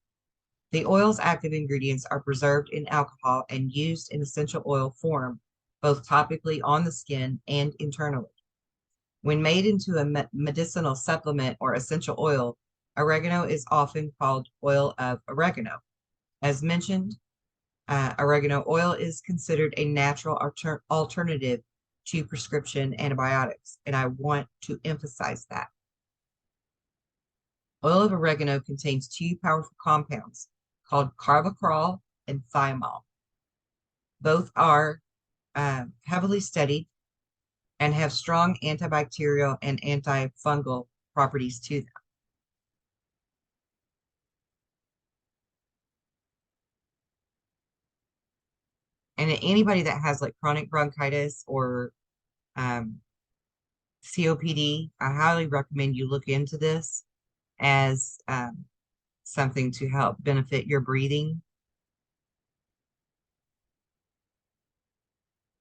The oil's active ingredients are preserved in alcohol and used in essential oil form, both topically on the skin and internally. When made into a medicinal supplement or essential oil, oregano is often called oil of oregano. As mentioned, oregano oil is considered a natural alternative to prescription antibiotics, and I want to emphasize that. Oil of oregano contains two powerful compounds called carvacrol and thymol. Both are heavily studied and have strong antibacterial and antifungal properties to them. And anybody that has like chronic bronchitis or COPD, I highly recommend you look into this as something to help benefit your breathing.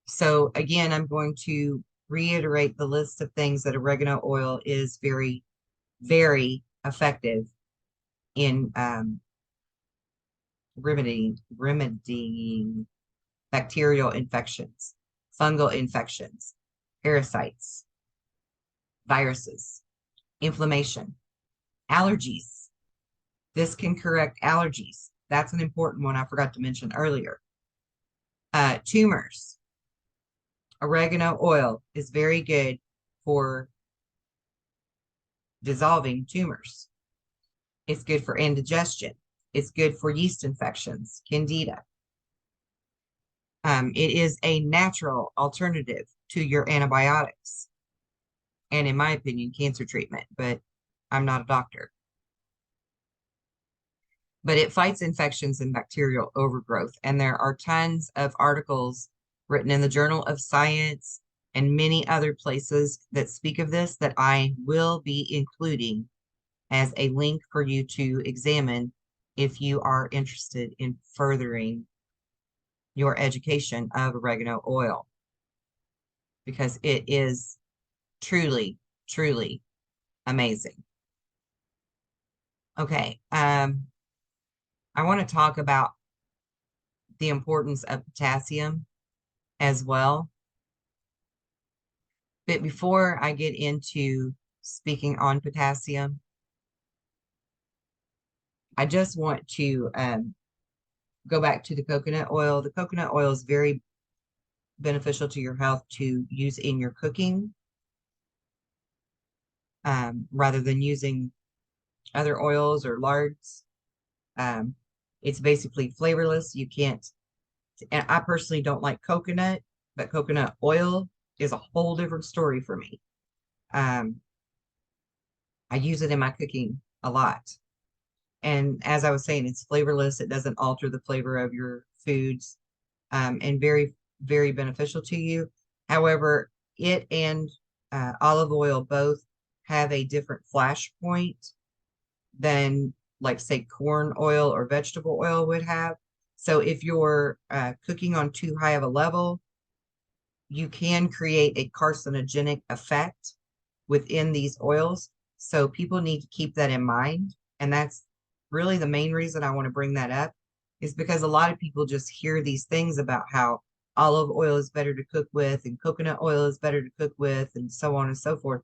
So again, I'm going to reiterate the list of things that oregano oil is very, very effective in remedying bacterial infections, fungal infections, parasites, viruses, inflammation, allergies. This can correct allergies. That's an important one I forgot to mention earlier. Tumors. Oregano oil is very good for dissolving tumors. It's good for indigestion. It's good for yeast infections, candida. It is a natural alternative to your antibiotics and, in my opinion, cancer treatment, but I'm not a doctor. But it fights infections and bacterial overgrowth, and there are tons of articles written in the Journal of Science and many other places that speak of this that I will be including as a link for you to examine if you are interested in furthering your education of oregano oil, because it is truly, truly amazing. Okay, I want to talk about the importance of potassium as well. But before I get into speaking on potassium, I just want to go back to the coconut oil. The coconut oil is very beneficial to your health to use in your cooking. rather than using other oils or lards. It's basically flavorless. You can't, and I personally don't like coconut, but coconut oil is a whole different story for me. Um, I use it in my cooking a lot. And as I was saying, it's flavorless. It doesn't alter the flavor of your foods, and very, very beneficial to you. However, it and olive oil both have a different flash point than, like, say, corn oil or vegetable oil would have. So if you're cooking on too high of a level, you can create a carcinogenic effect within these oils. So people need to keep that in mind. And that's really the main reason I want to bring that up, is because a lot of people just hear these things about how olive oil is better to cook with and coconut oil is better to cook with and so on and so forth.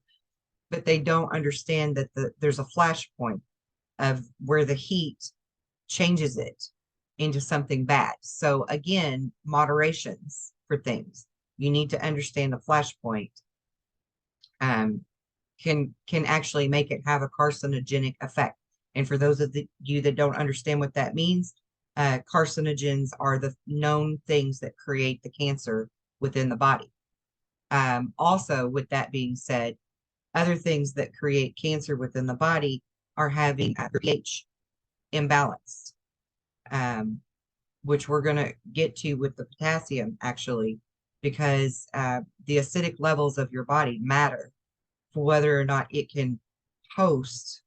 But they don't understand that there's a flash point of where the heat changes it into something bad. So again, moderations for things. You need to understand a flash point um, can actually make it have a carcinogenic effect. And for those of you that don't understand what that means, carcinogens are the known things that create the cancer within the body. Also, with that being said, other things that create cancer within the body are having a pH imbalanced, which we're going to get to with the potassium, actually, because the acidic levels of your body matter for whether or not it can host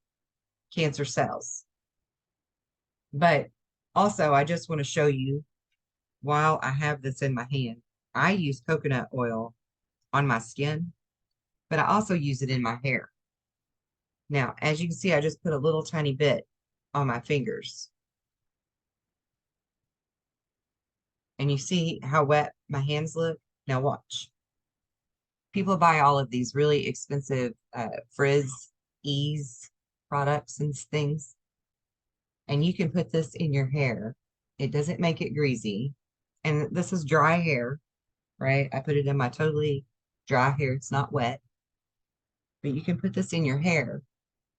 cancer cells. But also, I just want to show you, while I have this in my hand, I use coconut oil on my skin, but I also use it in my hair. Now, as you can see, I just put a little tiny bit on my fingers. And you see how wet my hands look? Now watch. People buy all of these really expensive Frizz Ease products and things. And you can put this in your hair. It doesn't make it greasy. And this is dry hair, right? I put it in my totally dry hair. It's not wet. But you can put this in your hair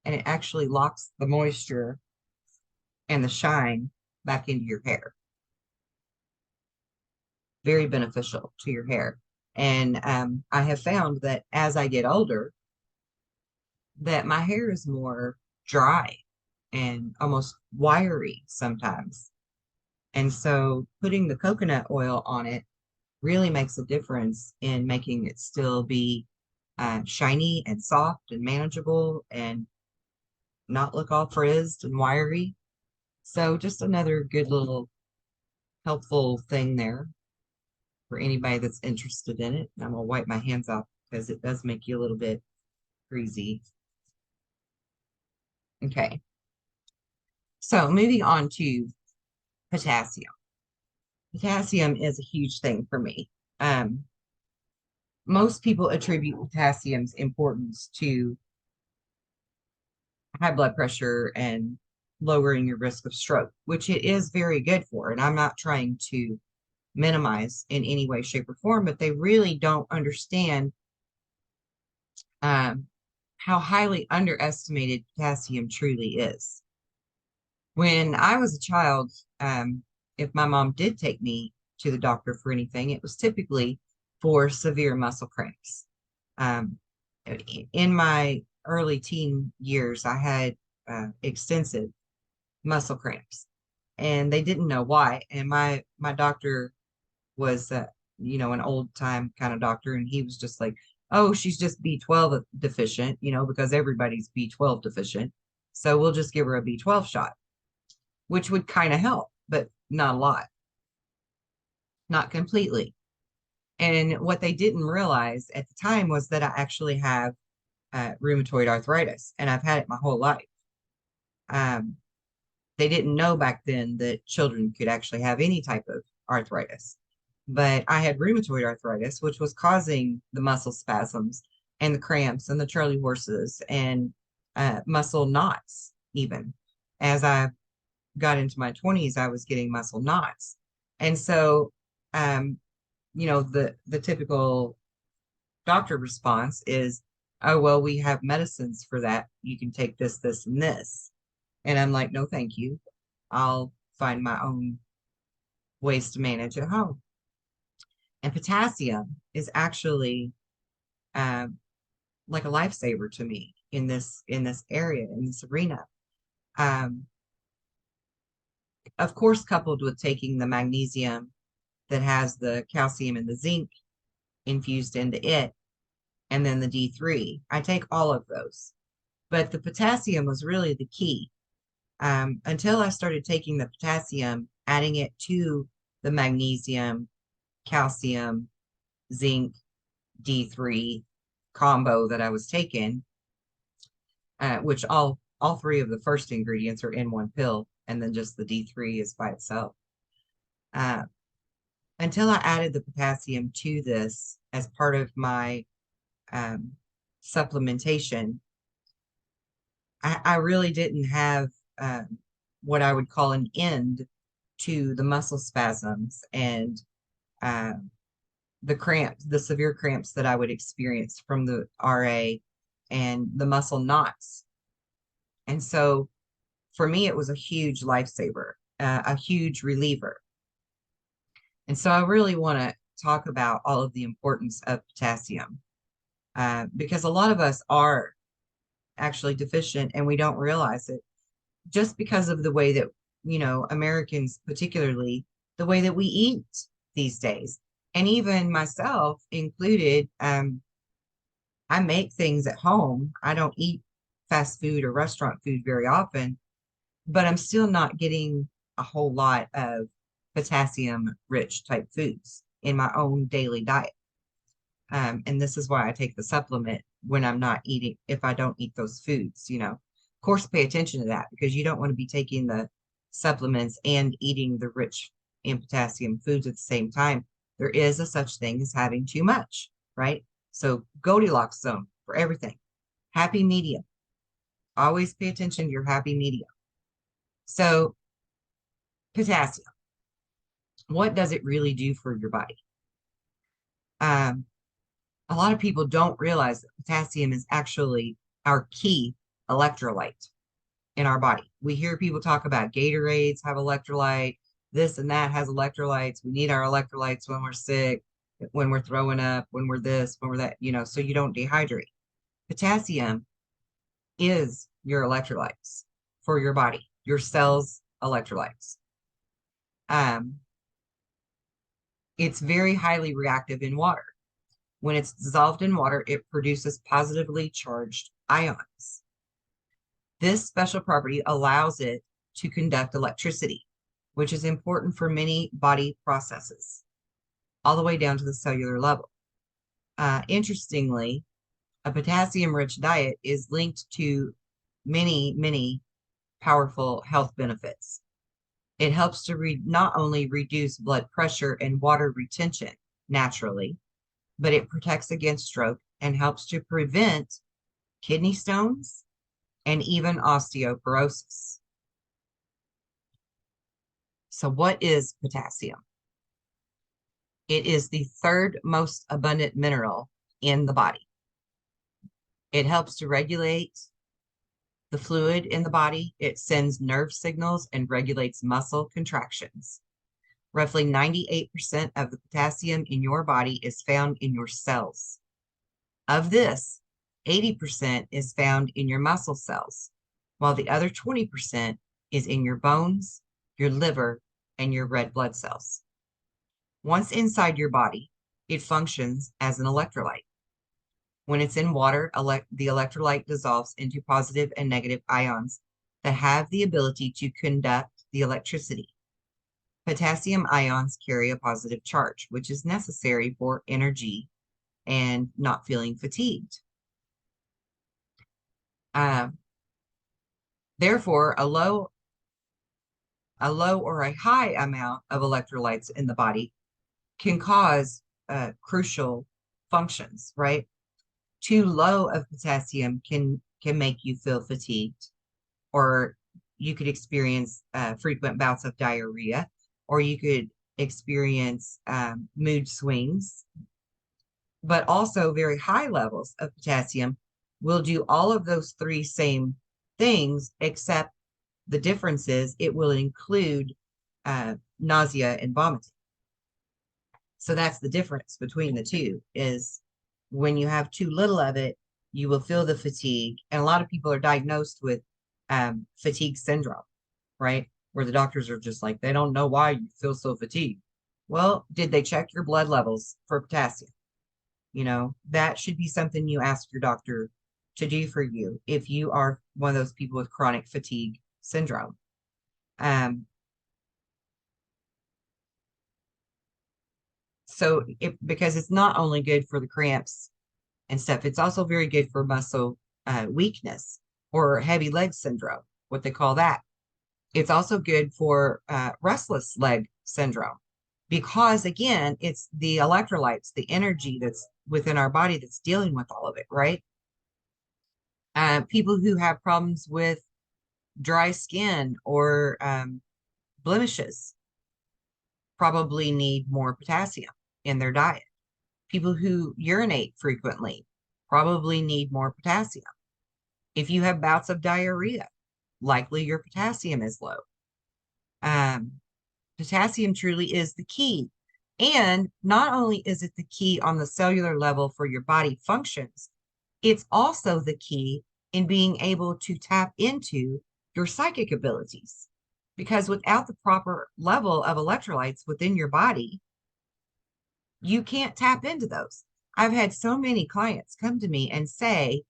and it actually locks the moisture and the shine back into your hair. Very beneficial to your hair. And I have found that as I get older, that my hair is more dry and almost wiry sometimes. And so putting the coconut oil on it really makes a difference in making it still be shiny and soft and manageable and not look all frizzed and wiry. So just another good little helpful thing there for anybody that's interested in it. I'm gonna wipe my hands off because it does make you a little bit greasy. Okay. So moving on to potassium. Potassium is a huge thing for me. Most people attribute potassium's importance to high blood pressure and lowering your risk of stroke, which it is very good for. And I'm not trying to minimize in any way, shape, or form, but they really don't understand how highly underestimated potassium truly is. When I was a child, if my mom did take me to the doctor for anything, it was typically for severe muscle cramps. In my early teen years, I had extensive muscle cramps, and they didn't know why. And my doctor was, an old time kind of doctor, and he was just like, "Oh, she's just B12 deficient, because everybody's B12 deficient. So we'll just give her a B12 shot," which would kind of help, but not a lot, not completely. And what they didn't realize at the time was that I actually have rheumatoid arthritis, and I've had it my whole life. They didn't know back then that children could actually have any type of arthritis. But I had rheumatoid arthritis, which was causing the muscle spasms and the cramps and the Charlie horses and muscle knots, even. As I got into my 20s, I was getting muscle knots. And so, the typical doctor response is, oh, well, we have medicines for that. You can take this, this, and this. And I'm like, no, thank you. I'll find my own ways to manage at home. And potassium is actually uh, like a lifesaver to me in this area, in this arena. Um, of course, coupled with taking the magnesium that has the calcium and the zinc infused into it, and then the D3. I take all of those. But the potassium was really the key. Until I started taking the potassium, adding it to the magnesium, calcium, zinc, D3 combo that I was taking, which all three of the first ingredients are in one pill, and then just the D3 is by itself. Uh, until I added the potassium to this as part of my um, supplementation, I really didn't have what I would call an end to the muscle spasms and uh, the cramps, the severe cramps that I would experience from the RA and the muscle knots. And so for me, it was a huge lifesaver, a huge reliever. And so I really want to talk about all of the importance of potassium because a lot of us are actually deficient and we don't realize it just because of the way that, you know, Americans, particularly the way that we eat these days. And even myself included, I make things at home. I don't eat fast food or restaurant food very often, but I'm still not getting a whole lot of potassium rich type foods in my own daily diet. And this is why I take the supplement when I'm not eating, if I don't eat those foods, you know. Of course, pay attention to that because you don't want to be taking the supplements and eating the rich in potassium foods at the same time. There is a such thing as having too much, right? So Goldilocks zone for everything. Happy medium. Always pay attention to your happy medium. So potassium, what does it really do for your body? A lot of people don't realize that potassium is actually our key electrolyte in our body. We hear people talk about Gatorades have electrolyte, this and that has electrolytes. We need our electrolytes when we're sick, when we're throwing up, when we're this, when we're that, you know, so you don't dehydrate. Potassium is your electrolytes for your body, your cells' electrolytes. It's very highly reactive in water. When it's dissolved in water, it produces positively charged ions. This special property allows it to conduct electricity, which is important for many body processes, all the way down to the cellular level. Interestingly, a potassium-rich diet is linked to many, many powerful health benefits. It helps to not only reduce blood pressure and water retention naturally, but it protects against stroke and helps to prevent kidney stones and even osteoporosis. So what is potassium? It is the third most abundant mineral in the body. It helps to regulate the fluid in the body. It sends nerve signals and regulates muscle contractions. Roughly 98% of the potassium in your body is found in your cells. Of this, 80% is found in your muscle cells, while the other 20% is in your bones, your liver, and your red blood cells. Once inside your body, it functions as an electrolyte. When it's in water, the electrolyte dissolves into positive and negative ions that have the ability to conduct the electricity. Potassium ions carry a positive charge, which is necessary for energy and not feeling fatigued. Therefore, a low or a high amount of electrolytes in the body can cause crucial functions, right? Too low of potassium can make you feel fatigued, or you could experience frequent bouts of diarrhea, or you could experience mood swings. But also very high levels of potassium will do all of those three same things, except the difference is it will include nausea and vomiting. So that's the difference between the two, is when you have too little of it, you will feel the fatigue. And a lot of people are diagnosed with fatigue syndrome, right? Where the doctors are just like, they don't know why you feel so fatigued. Well, did they check your blood levels for potassium? You know, that should be something you ask your doctor to do for you if you are one of those people with chronic fatigue syndrome. Because it's not only good for the cramps and stuff, it's also very good for muscle weakness or heavy leg syndrome, what they call that. It's also good for restless leg syndrome because, again, it's the electrolytes, the energy that's within our body that's dealing with all of it, right? People who have problems with dry skin or blemishes probably need more potassium in their diet. People who urinate frequently probably need more potassium. If you have bouts of diarrhea, likely your potassium is low. Potassium truly is the key. And not only is it the key on the cellular level for your body functions, it's also the key in being able to tap into your psychic abilities. Because without the proper level of electrolytes within your body, you can't tap into those. I've had so many clients come to me and say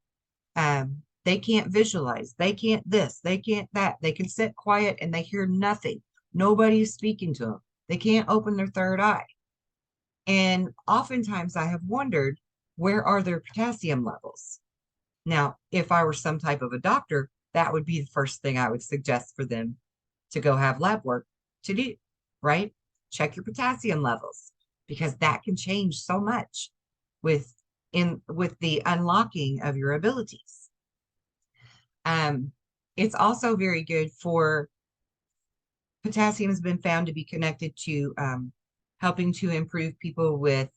they can't visualize, they can't this, they can't that. They can sit quiet and they hear nothing. Nobody's speaking to them. They can't open their third eye. And oftentimes I have wondered, where are their potassium levels? Now, if I were some type of a doctor, that would be the first thing I would suggest for them to go have lab work to do, right? Check your potassium levels, because that can change so much with the unlocking of your abilities. It's also very good for potassium has been found to be connected to helping to improve people with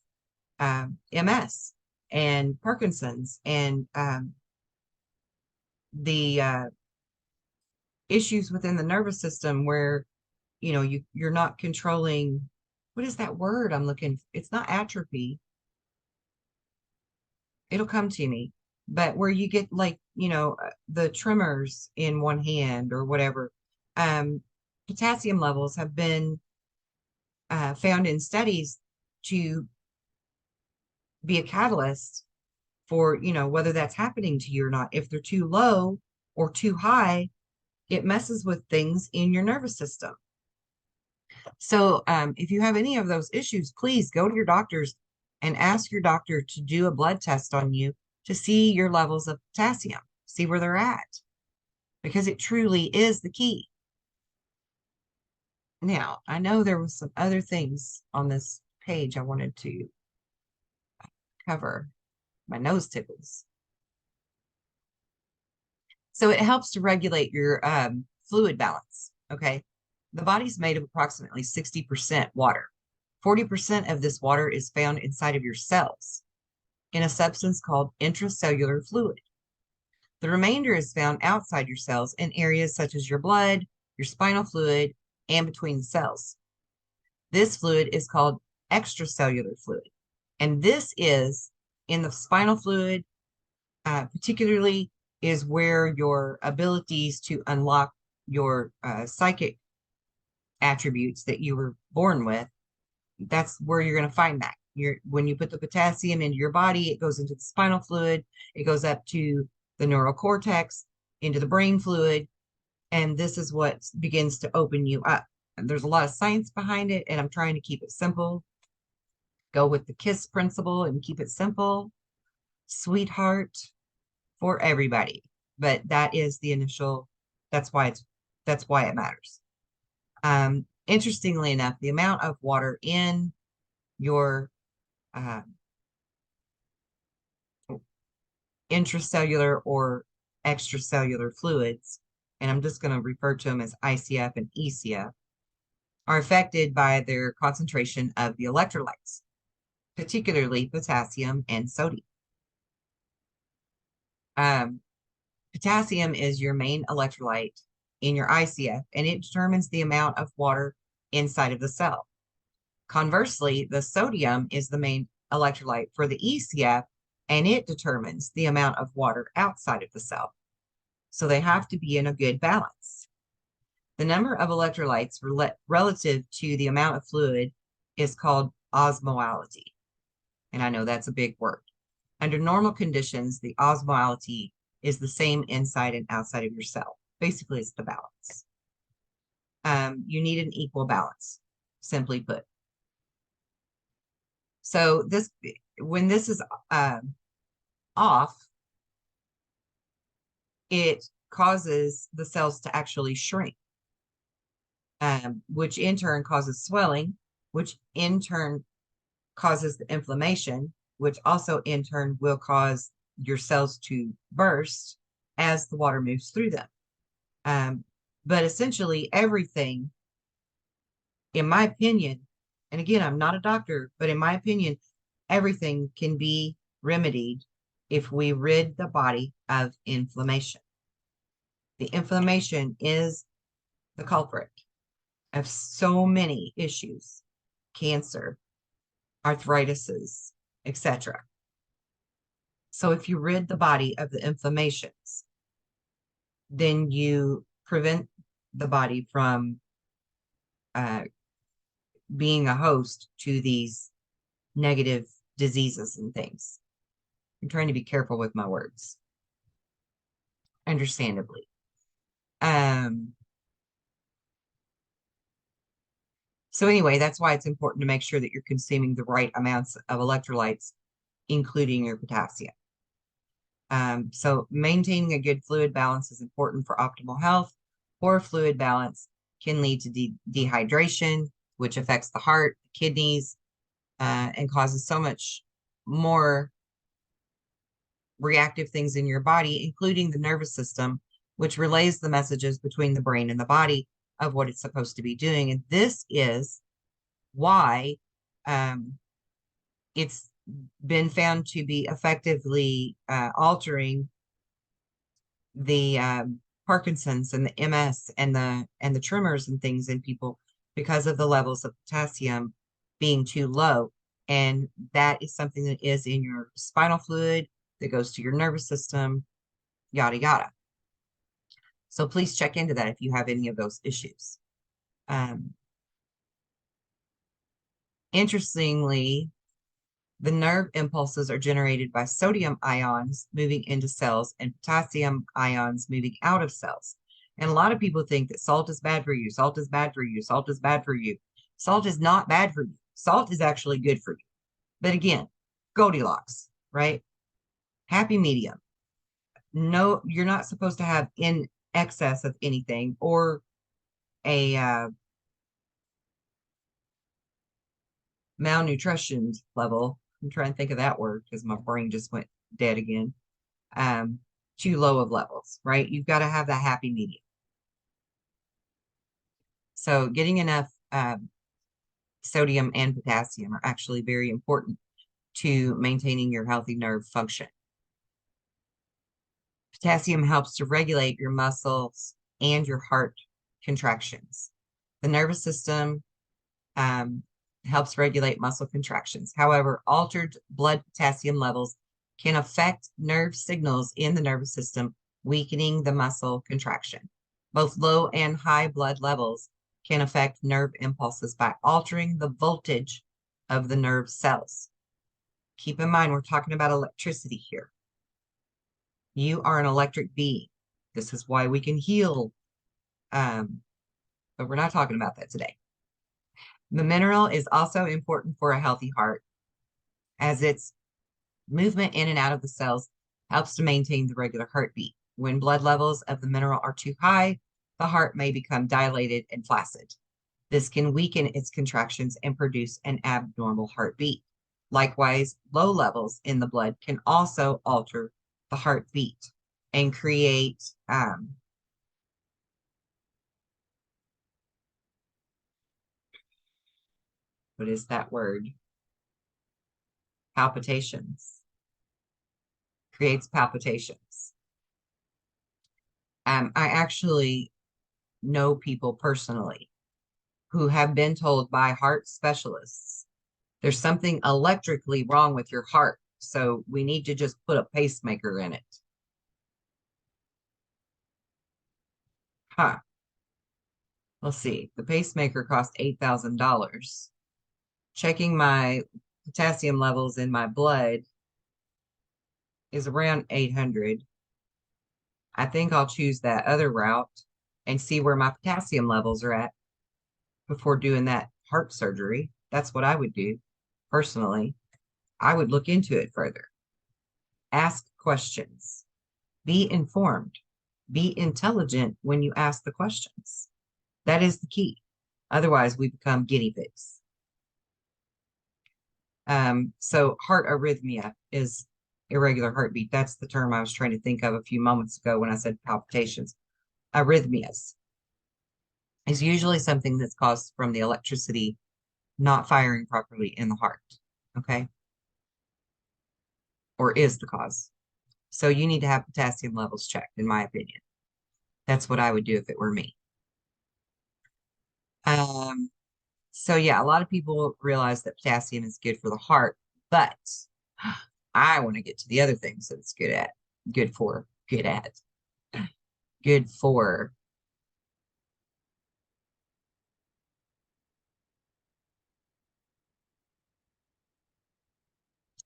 MS and Parkinson's and the issues within the nervous system where, you know, you're not controlling, what is that word I'm looking, it's not atrophy, it'll come to me, but where you get like, you know, the tremors in one hand or whatever. Potassium levels have been found in studies to be a catalyst for, you know, whether that's happening to you or not. If they're too low or too high, it messes with things in your nervous system. So if you have any of those issues, please go to your doctors and ask your doctor to do a blood test on you to see your levels of potassium, see where they're at, because it truly is the key. Now, I know there was some other things on this page I wanted to cover. My nose tickles. So it helps to regulate your fluid balance, okay? The body's made of approximately 60% water. 40% of this water is found inside of your cells in a substance called intracellular fluid. The remainder is found outside your cells in areas such as your blood, your spinal fluid, and between the cells. This fluid is called extracellular fluid. And this is in the spinal fluid, particularly is where your abilities to unlock your psychic attributes that you were born with, that's where you're going to find that. When you put the potassium into your body, it goes into the spinal fluid, it goes up to the neural cortex, into the brain fluid, and this is what begins to open you up. And there's a lot of science behind it, and I'm trying to keep it simple. Go with the KISS principle and keep it simple. Sweetheart for everybody. But that is the initial, that's why it matters. Interestingly enough, the amount of water in your intracellular or extracellular fluids, and I'm just going to refer to them as ICF and ECF, are affected by their concentration of the electrolytes, particularly potassium and sodium. Um, Potassium is your main electrolyte in your ICF, and it determines the amount of water inside of the cell. Conversely, the sodium is the main electrolyte for the ECF, and it determines the amount of water outside of the cell. So they have to be in a good balance. The number of electrolytes relative to the amount of fluid is called osmolality. And I know that's a big word. Under normal conditions, the osmolality is the same inside and outside of your cell. Basically, it's the balance. You need an equal balance, simply put. So when this is off, it causes the cells to actually shrink, which in turn causes swelling, which in turn causes the inflammation, which also in turn will cause your cells to burst as the water moves through them. But essentially everything, in my opinion, and again, I'm not a doctor, but in my opinion, everything can be remedied if we rid the body of inflammation. The inflammation is the culprit of so many issues, cancer, arthritises, etc. So if you rid the body of the inflammations, then you prevent the body from being a host to these negative diseases and things. I'm trying to be careful with my words, understandably. So anyway, that's why it's important to make sure that you're consuming the right amounts of electrolytes, including your potassium. So maintaining a good fluid balance is important for optimal health. Poor fluid balance can lead to dehydration, which affects the heart, the kidneys, and causes so much more reactive things in your body, including the nervous system, which relays the messages between the brain and the body of what it's supposed to be doing. And this is why it's been found to be effectively altering the Parkinson's and the MS and the tremors and things in people because of the levels of potassium being too low. And that is something that is in your spinal fluid that goes to your nervous system, yada, yada. So please check into that if you have any of those issues. Interestingly, the nerve impulses are generated by sodium ions moving into cells and potassium ions moving out of cells. And a lot of people think that salt is bad for you, salt is bad for you, salt is bad for you. Salt is not bad for you. Salt is actually good for you. But again, Goldilocks, right? Happy medium. No, you're not supposed to have in excess of anything or a malnutrition level. I'm trying to think of that word because my brain just went dead again. Too low of levels, right? You've got to have that happy medium. So getting enough sodium and potassium are actually very important to maintaining your healthy nerve function. Potassium helps to regulate your muscles and your heart contractions. The nervous system helps regulate muscle contractions. However, altered blood potassium levels can affect nerve signals in the nervous system, weakening the muscle contraction. Both low and high blood levels can affect nerve impulses by altering the voltage of the nerve cells. Keep in mind, we're talking about electricity here. You are an electric being. This is why we can heal. But we're not talking about that today. The mineral is also important for a healthy heart, as its movement in and out of the cells helps to maintain the regular heartbeat. When blood levels of the mineral are too high, the heart may become dilated and flaccid. This can weaken its contractions and produce an abnormal heartbeat. Likewise, low levels in the blood can also alter the heartbeat and create what is that word? Palpitations. Creates palpitations. I actually know people personally who have been told by heart specialists there's something electrically wrong with your heart, so we need to just put a pacemaker in it. Huh. Let's see. The pacemaker cost $8,000. Checking my potassium levels in my blood is around 800. I think I'll choose that other route and see where my potassium levels are at before doing that heart surgery. That's what I would do personally. I would look into it further. Ask questions. Be informed. Be intelligent when you ask the questions. That is the key. Otherwise, we become guinea pigs. So heart arrhythmia is irregular heartbeat. That's the term I was trying to think of a few moments ago when I said palpitations. Arrhythmias is usually something that's caused from the electricity not firing properly in the heart. Okay. Or is the cause. So you need to have potassium levels checked, in my opinion. That's what I would do if it were me. So yeah, a lot of people realize that potassium is good for the heart, but I want to get to the other things that it's good for, good for.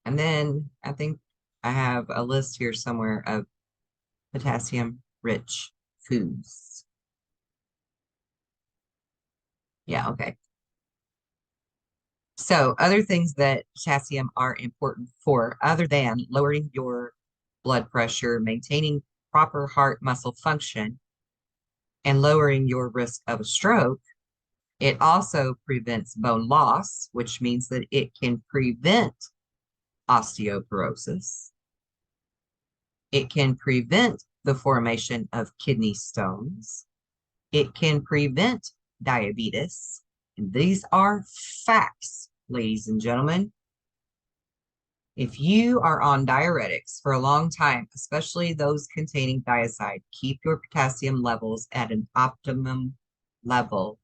And then I think I have a list here somewhere of potassium rich foods. Yeah, okay. So other things that potassium are important for, other than lowering your blood pressure, maintaining proper heart muscle function, and lowering your risk of a stroke, it also prevents bone loss, which means that it can prevent osteoporosis. It can prevent the formation of kidney stones. It can prevent diabetes. And these are facts, ladies and gentlemen. If you are on diuretics for a long time, especially those containing thiazide, keep your potassium levels at an optimum level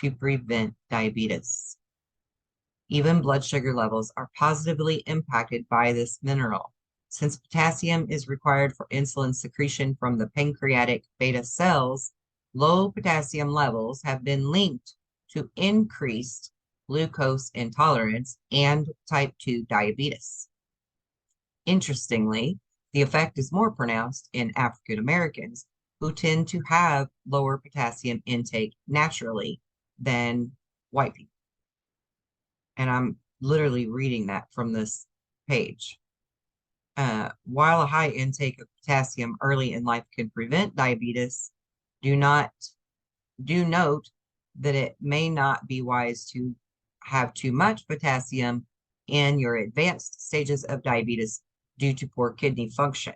to prevent diabetes. Even blood sugar levels are positively impacted by this mineral. Since potassium is required for insulin secretion from the pancreatic beta cells, low potassium levels have been linked to increased glucose intolerance and type 2 diabetes. Interestingly, the effect is more pronounced in African Americans who tend to have lower potassium intake naturally than white people. And I'm literally reading that from this page. While a high intake of potassium early in life can prevent diabetes, do note that it may not be wise to have too much potassium in your advanced stages of diabetes due to poor kidney function.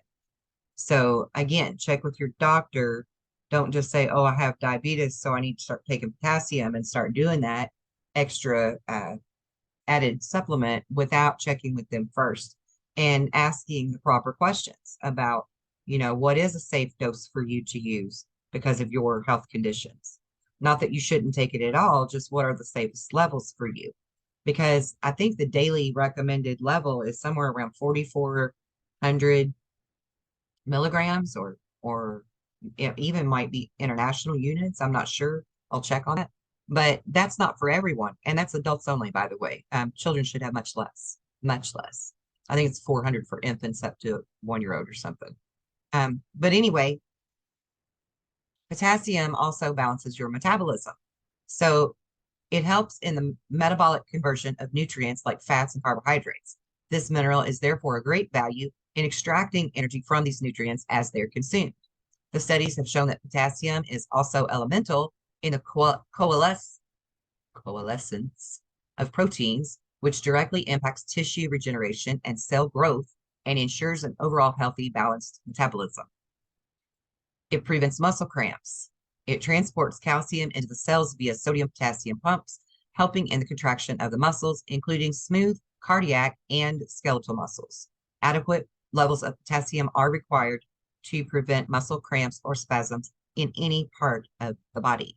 So again, check with your doctor. Don't just say, oh, I have diabetes, so I need to start taking potassium and start doing that extra added supplement without checking with them first and asking the proper questions about, what is a safe dose for you to use because of your health conditions. Not that you shouldn't take it at all, just what are the safest levels for you? Because I think the daily recommended level is somewhere around 4,400 milligrams or it even might be international units. I'm not sure. I'll check on it. But that's not for everyone. And that's adults only, by the way. Children should have much less, much less. I think it's 400 for infants up to 1 year old or something. But anyway, potassium also balances your metabolism. So it helps in the metabolic conversion of nutrients like fats and carbohydrates. This mineral is therefore a great value in extracting energy from these nutrients as they're consumed. The studies have shown that potassium is also elemental in the coalescence of proteins, which directly impacts tissue regeneration and cell growth and ensures an overall healthy, balanced metabolism. It prevents muscle cramps. It transports calcium into the cells via sodium-potassium pumps, helping in the contraction of the muscles, including smooth, cardiac, and skeletal muscles. Adequate levels of potassium are required to prevent muscle cramps or spasms in any part of the body.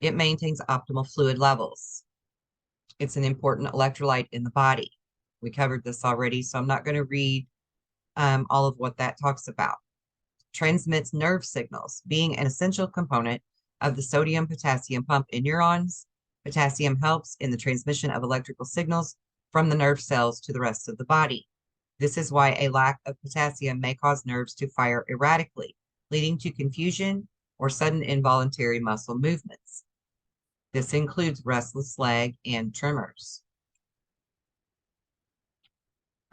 It maintains optimal fluid levels. It's an important electrolyte in the body. We covered this already, so I'm not going to read all of what that talks about. Transmits nerve signals, being an essential component of the sodium-potassium pump in neurons. Potassium helps in the transmission of electrical signals from the nerve cells to the rest of the body. This is why a lack of potassium may cause nerves to fire erratically, leading to confusion or sudden involuntary muscle movements. This includes restless leg and tremors.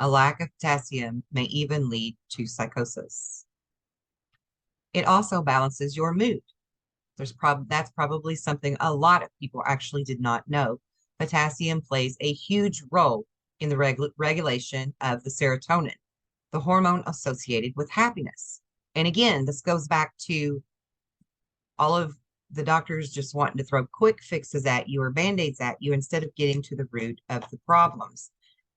A lack of potassium may even lead to psychosis. It also balances your mood. That's probably something a lot of people actually did not know. Potassium plays a huge role in the regulation of the serotonin, the hormone associated with happiness. And again, this goes back to all of the doctors just wanting to throw quick fixes at you or band-aids at you instead of getting to the root of the problems.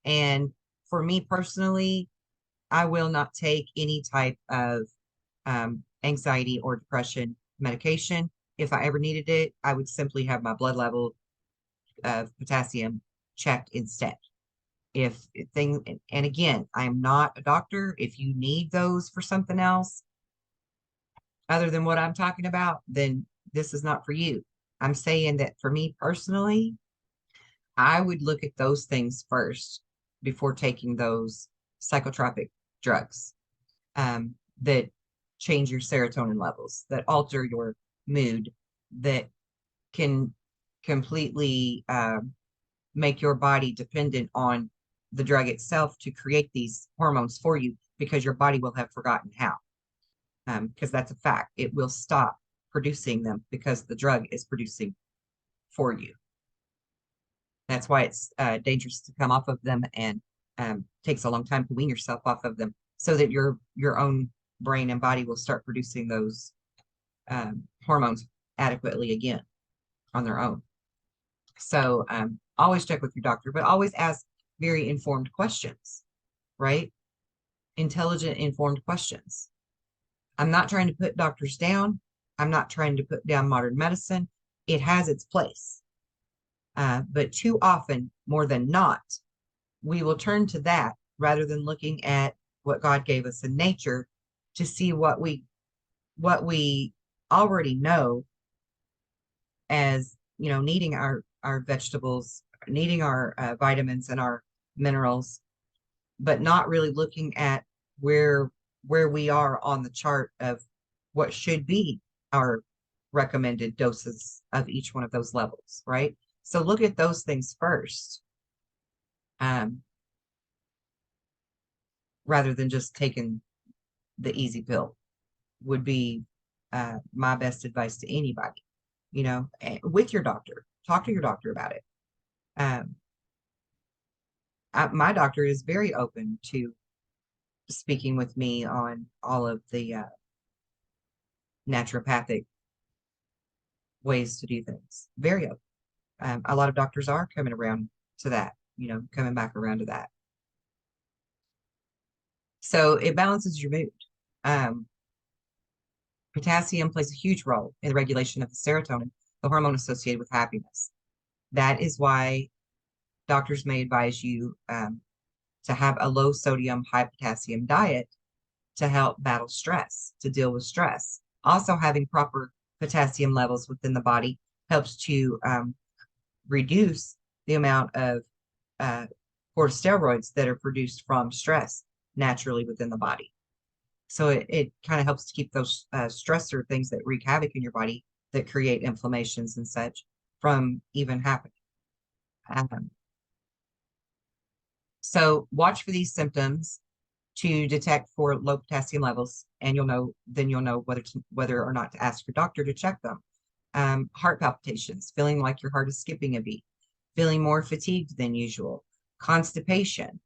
And for me personally, I will not take any type of anxiety or depression medication. If I ever needed it, I would simply have my blood level of potassium checked instead. And again, I'm not a doctor. If you need those for something else other than what I'm talking about, then this is not for you. I'm saying that for me personally, I would look at those things first before taking those psychotropic drugs that change your serotonin levels, that alter your mood, that can completely make your body dependent on the drug itself to create these hormones for you, because your body will have forgotten how. Because that's a fact. It will stop producing them because the drug is producing for you. That's why it's dangerous to come off of them, and takes a long time to wean yourself off of them, so that your own brain and body will start producing those hormones adequately again on their own. So always check with your doctor, but always ask very informed questions, right? Intelligent, informed questions. I'm not trying to put doctors down. I'm not trying to put down modern medicine. It has its place. But too often, more than not, we will turn to that rather than looking at what God gave us in nature to see what we already know as, needing our vegetables, needing our vitamins and our minerals, but not really looking at where we are on the chart of what should be our recommended doses of each one of those levels, right? So look at those things first, rather than just taking the easy pill would be my best advice to anybody, with your doctor. Talk to your doctor about it. My doctor is very open to speaking with me on all of the naturopathic ways to do things. Very open. A lot of doctors are coming around to that, coming back around to that. So it balances your mood. Potassium plays a huge role in the regulation of the serotonin, the hormone associated with happiness. That is why doctors may advise you to have a low sodium, high potassium diet to help battle stress, to deal with stress. Also, having proper potassium levels within the body helps to reduce the amount of corticosteroids that are produced from stress naturally within the body. So it kind of helps to keep those stressor things that wreak havoc in your body, that create inflammations and such, from even happening. So watch for these symptoms to detect for low potassium levels, and you'll know whether or not to ask your doctor to check them. Heart palpitations, feeling like your heart is skipping a beat, feeling more fatigued than usual, constipation,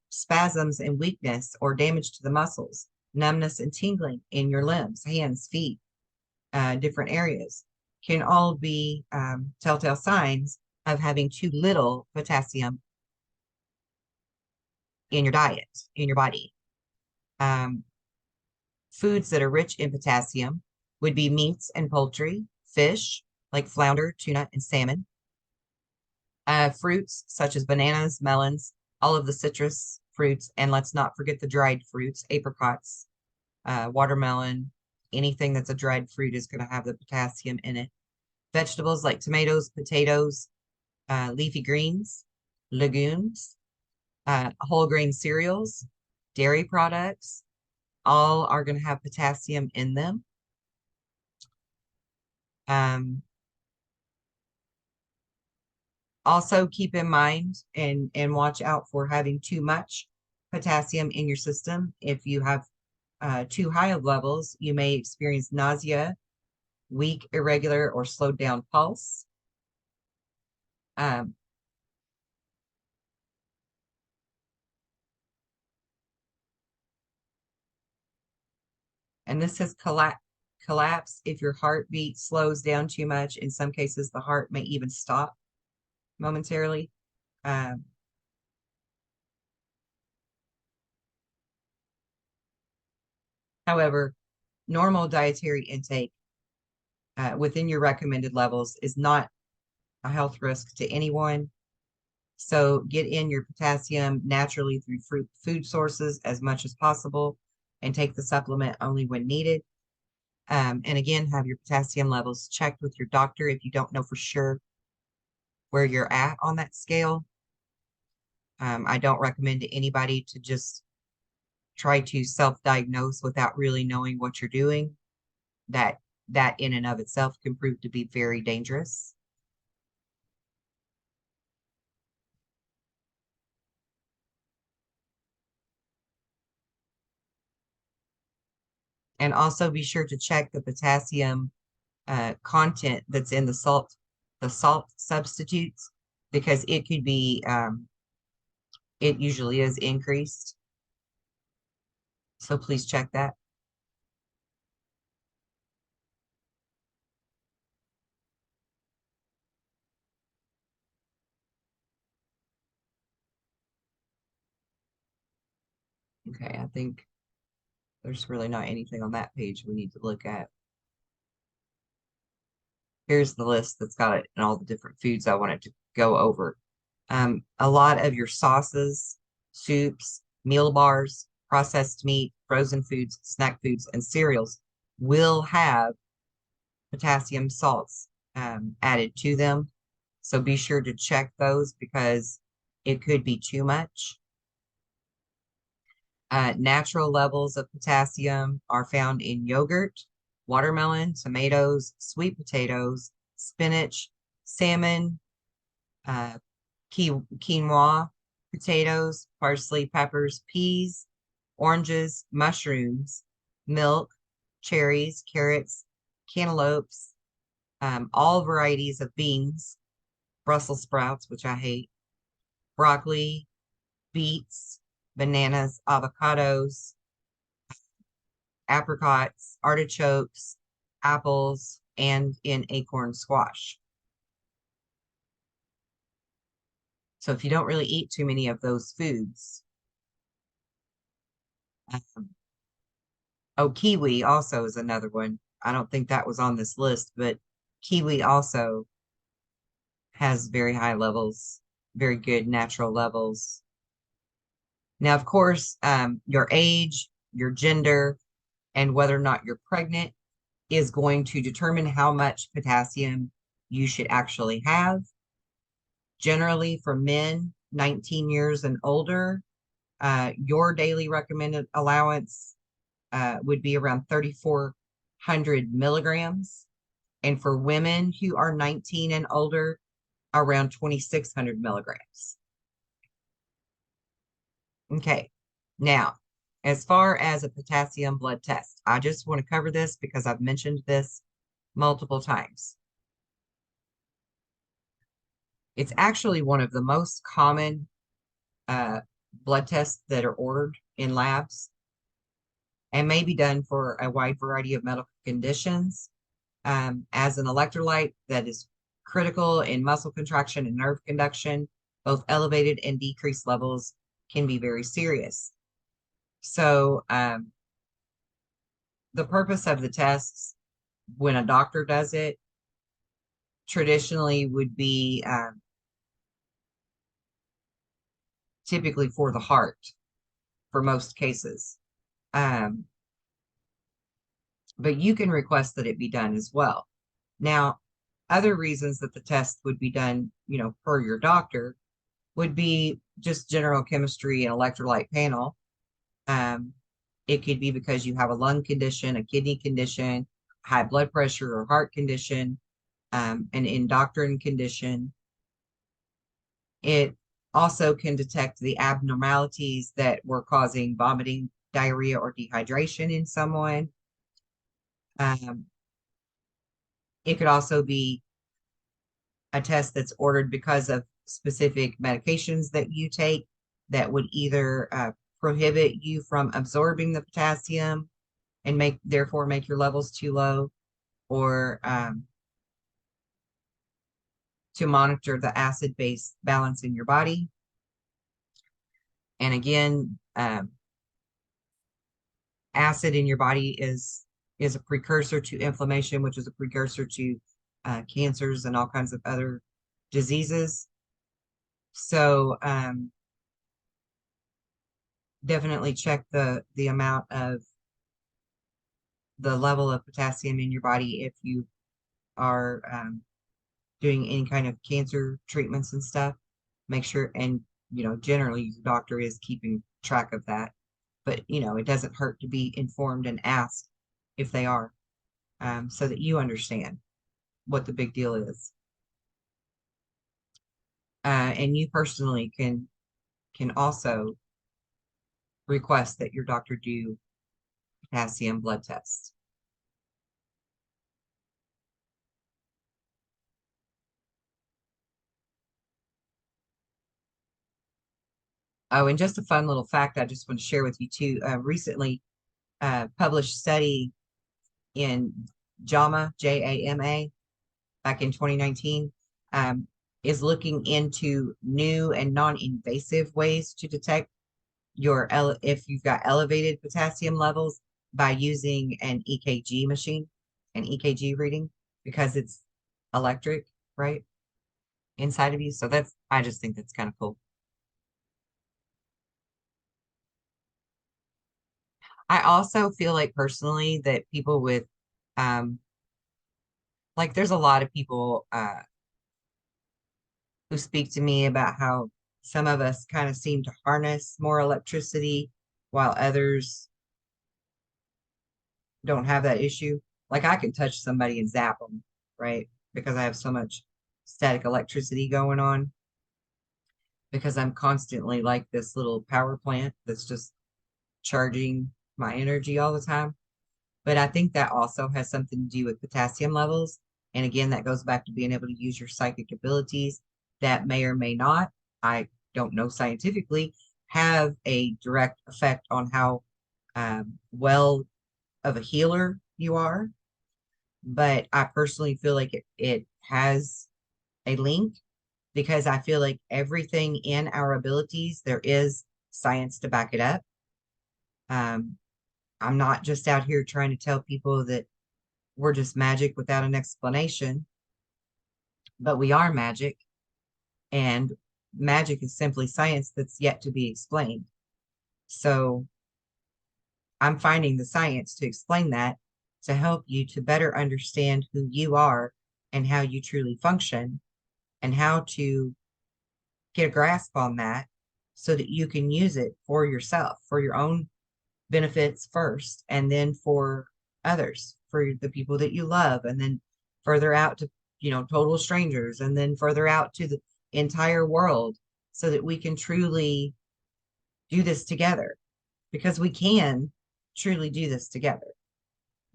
spasms and weakness or damage to the muscles, numbness and tingling in your limbs, hands, feet, different areas, can all be telltale signs of having too little potassium in your diet, in your body. Um, Foods that are rich in potassium would be meats and poultry, fish like flounder, tuna, and salmon. Fruits such as bananas, melons, all of the citrus fruits, and let's not forget the dried fruits, apricots, watermelon, anything that's a dried fruit is going to have the potassium in it. Vegetables like tomatoes, potatoes, leafy greens, legumes, whole grain cereals, dairy products, all are going to have potassium in them. Also keep in mind and watch out for having too much potassium in your system. If you have too high of levels, you may experience nausea, weak, irregular, or slowed down pulse. Um, and this has collapse if your heartbeat slows down too much. In some cases, the heart may even stop momentarily. Um, However, normal dietary intake within your recommended levels is not a health risk to anyone. So get in your potassium naturally through food sources as much as possible and take the supplement only when needed. And again, have your potassium levels checked with your doctor if you don't know for sure where you're at on that scale. I don't recommend to anybody to just try to self-diagnose without really knowing what you're doing. That in and of itself can prove to be very dangerous. And also be sure to check the potassium content that's in the salt substitutes, because it could be, it usually is increased. So please check that. Okay, I think there's really not anything on that page we need to look at. Here's the list that's got it and all the different foods I wanted to go over. A lot of your sauces, soups, meal bars, processed meat, frozen foods, snack foods, and cereals will have potassium salts added to them. So be sure to check those because it could be too much. Natural levels of potassium are found in yogurt, watermelon, tomatoes, sweet potatoes, spinach, salmon, uh, quinoa, potatoes, parsley, peppers, peas, oranges, mushrooms, milk, cherries, carrots, cantaloupes, all varieties of beans, Brussels sprouts, which I hate, broccoli, beets, bananas, avocados, apricots, artichokes, apples, and in acorn squash. So if you don't really eat too many of those foods, um, oh, kiwi also is another one. I don't think that was on this list, but kiwi also has very high levels, very good natural levels. Now, of course, your age, your gender, and whether or not you're pregnant is going to determine how much potassium you should actually have. Generally, for men 19 years and older, your daily recommended allowance would be around 3,400 milligrams. And for women who are 19 and older, around 2,600 milligrams. Okay, now, as far as a potassium blood test, I just want to cover this because I've mentioned this multiple times. It's actually one of the most common blood tests that are ordered in labs and may be done for a wide variety of medical conditions. As an electrolyte that is critical in muscle contraction and nerve conduction, both elevated and decreased levels can be very serious. So the purpose of the tests when a doctor does it traditionally would be typically for the heart for most cases. Um, but you can request that it be done as well. Now, other reasons that the test would be done, per your doctor would be just general chemistry and electrolyte panel. Um, it could be because you have a lung condition, a kidney condition, high blood pressure or heart condition, an endocrine condition. It also can detect the abnormalities that were causing vomiting, diarrhea, or dehydration in someone. Um, it could also be a test that's ordered because of specific medications that you take that would either prohibit you from absorbing the potassium and therefore make your levels too low, or to monitor the acid base balance in your body. And again, acid in your body is a precursor to inflammation, which is a precursor to cancers and all kinds of other diseases. So definitely check the amount of the level of potassium in your body if you are doing any kind of cancer treatments and stuff. Make sure, and generally the doctor is keeping track of that. But it doesn't hurt to be informed and asked if they are, so that you understand what the big deal is. And you personally can also request that your doctor do potassium blood tests. Oh, and just a fun little fact I just want to share with you too. Recently published study in JAMA, JAMA, back in 2019, is looking into new and non-invasive ways to detect if you've got elevated potassium levels by using an EKG machine, an EKG reading, because it's electric, right, inside of you. So I just think that's kind of cool. I also feel like personally that people with, um, like there's a lot of people who speak to me about how some of us kind of seem to harness more electricity while others don't have that issue. Like I can touch somebody and zap them, right? Because I have so much static electricity going on, because I'm constantly like this little power plant that's just charging my energy all the time. But I think that also has something to do with potassium levels. And again, that goes back to being able to use your psychic abilities that may or may not, I don't know scientifically, have a direct effect on how well of a healer you are. But I personally feel like it has a link, because I feel like everything in our abilities, there is science to back it up. I'm not just out here trying to tell people that we're just magic without an explanation, but we are magic, and magic is simply science that's yet to be explained. So I'm finding the science to explain that, to help you to better understand who you are and how you truly function, and how to get a grasp on that so that you can use it for yourself, for your own benefits first, and then for others, for the people that you love, and then further out to, total strangers, and then further out to the entire world, so that we can truly do this together, because we can truly do this together.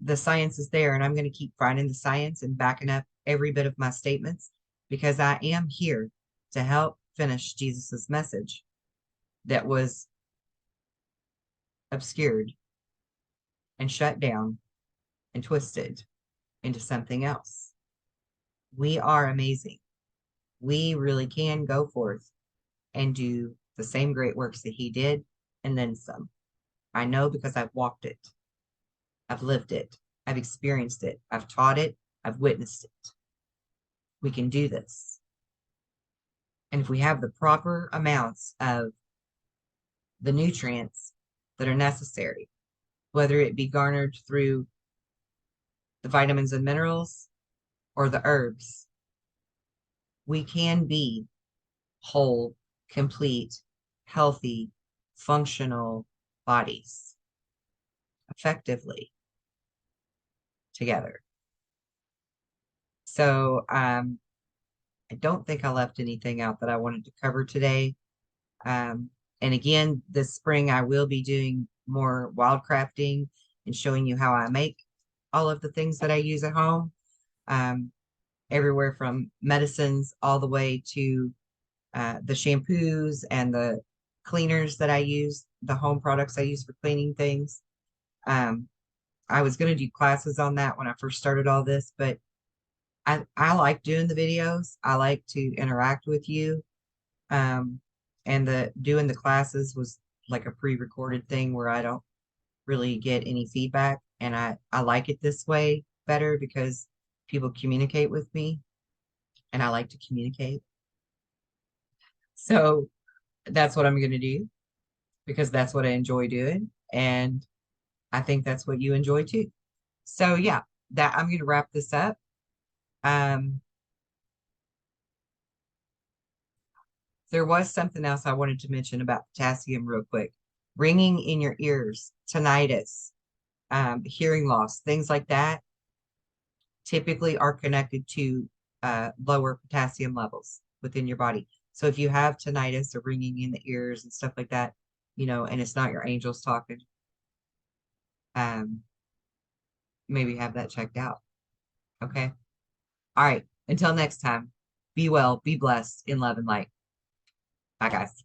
The science is there, and I'm going to keep finding the science and backing up every bit of my statements, because I am here to help finish Jesus's message that was obscured and shut down and twisted into something else. We are amazing. We really can go forth and do the same great works that he did, and then some. I know because I've walked it. I've lived it. I've experienced it. I've taught it. I've witnessed it. We can do this. And if we have the proper amounts of the nutrients that are necessary, whether it be garnered through the vitamins and minerals or the herbs, we can be whole, complete, healthy, functional bodies effectively together. So I don't think I left anything out that I wanted to cover today. And again, this spring I will be doing more wildcrafting and showing you how I make all of the things that I use at home. Everywhere from medicines all the way to the shampoos and the cleaners that I use, the home products I use for cleaning things. I was going to do classes on that when I first started all this, but I like doing the videos. I like to interact with you. And the doing the classes was like a pre-recorded thing where I don't really get any feedback. And I like it this way better because people communicate with me and I like to communicate. So that's what I'm going to do because that's what I enjoy doing. And I think that's what you enjoy too. So yeah, that I'm going to wrap this up. Um, there was something else I wanted to mention about potassium real quick. Ringing in your ears, tinnitus, hearing loss, things like that typically are connected to lower potassium levels within your body. So if you have tinnitus or ringing in the ears and stuff like that, you know, and it's not your angels talking, um, maybe have that checked out. Okay. All right. Until next time, be well, be blessed in love and light. Bye, guys.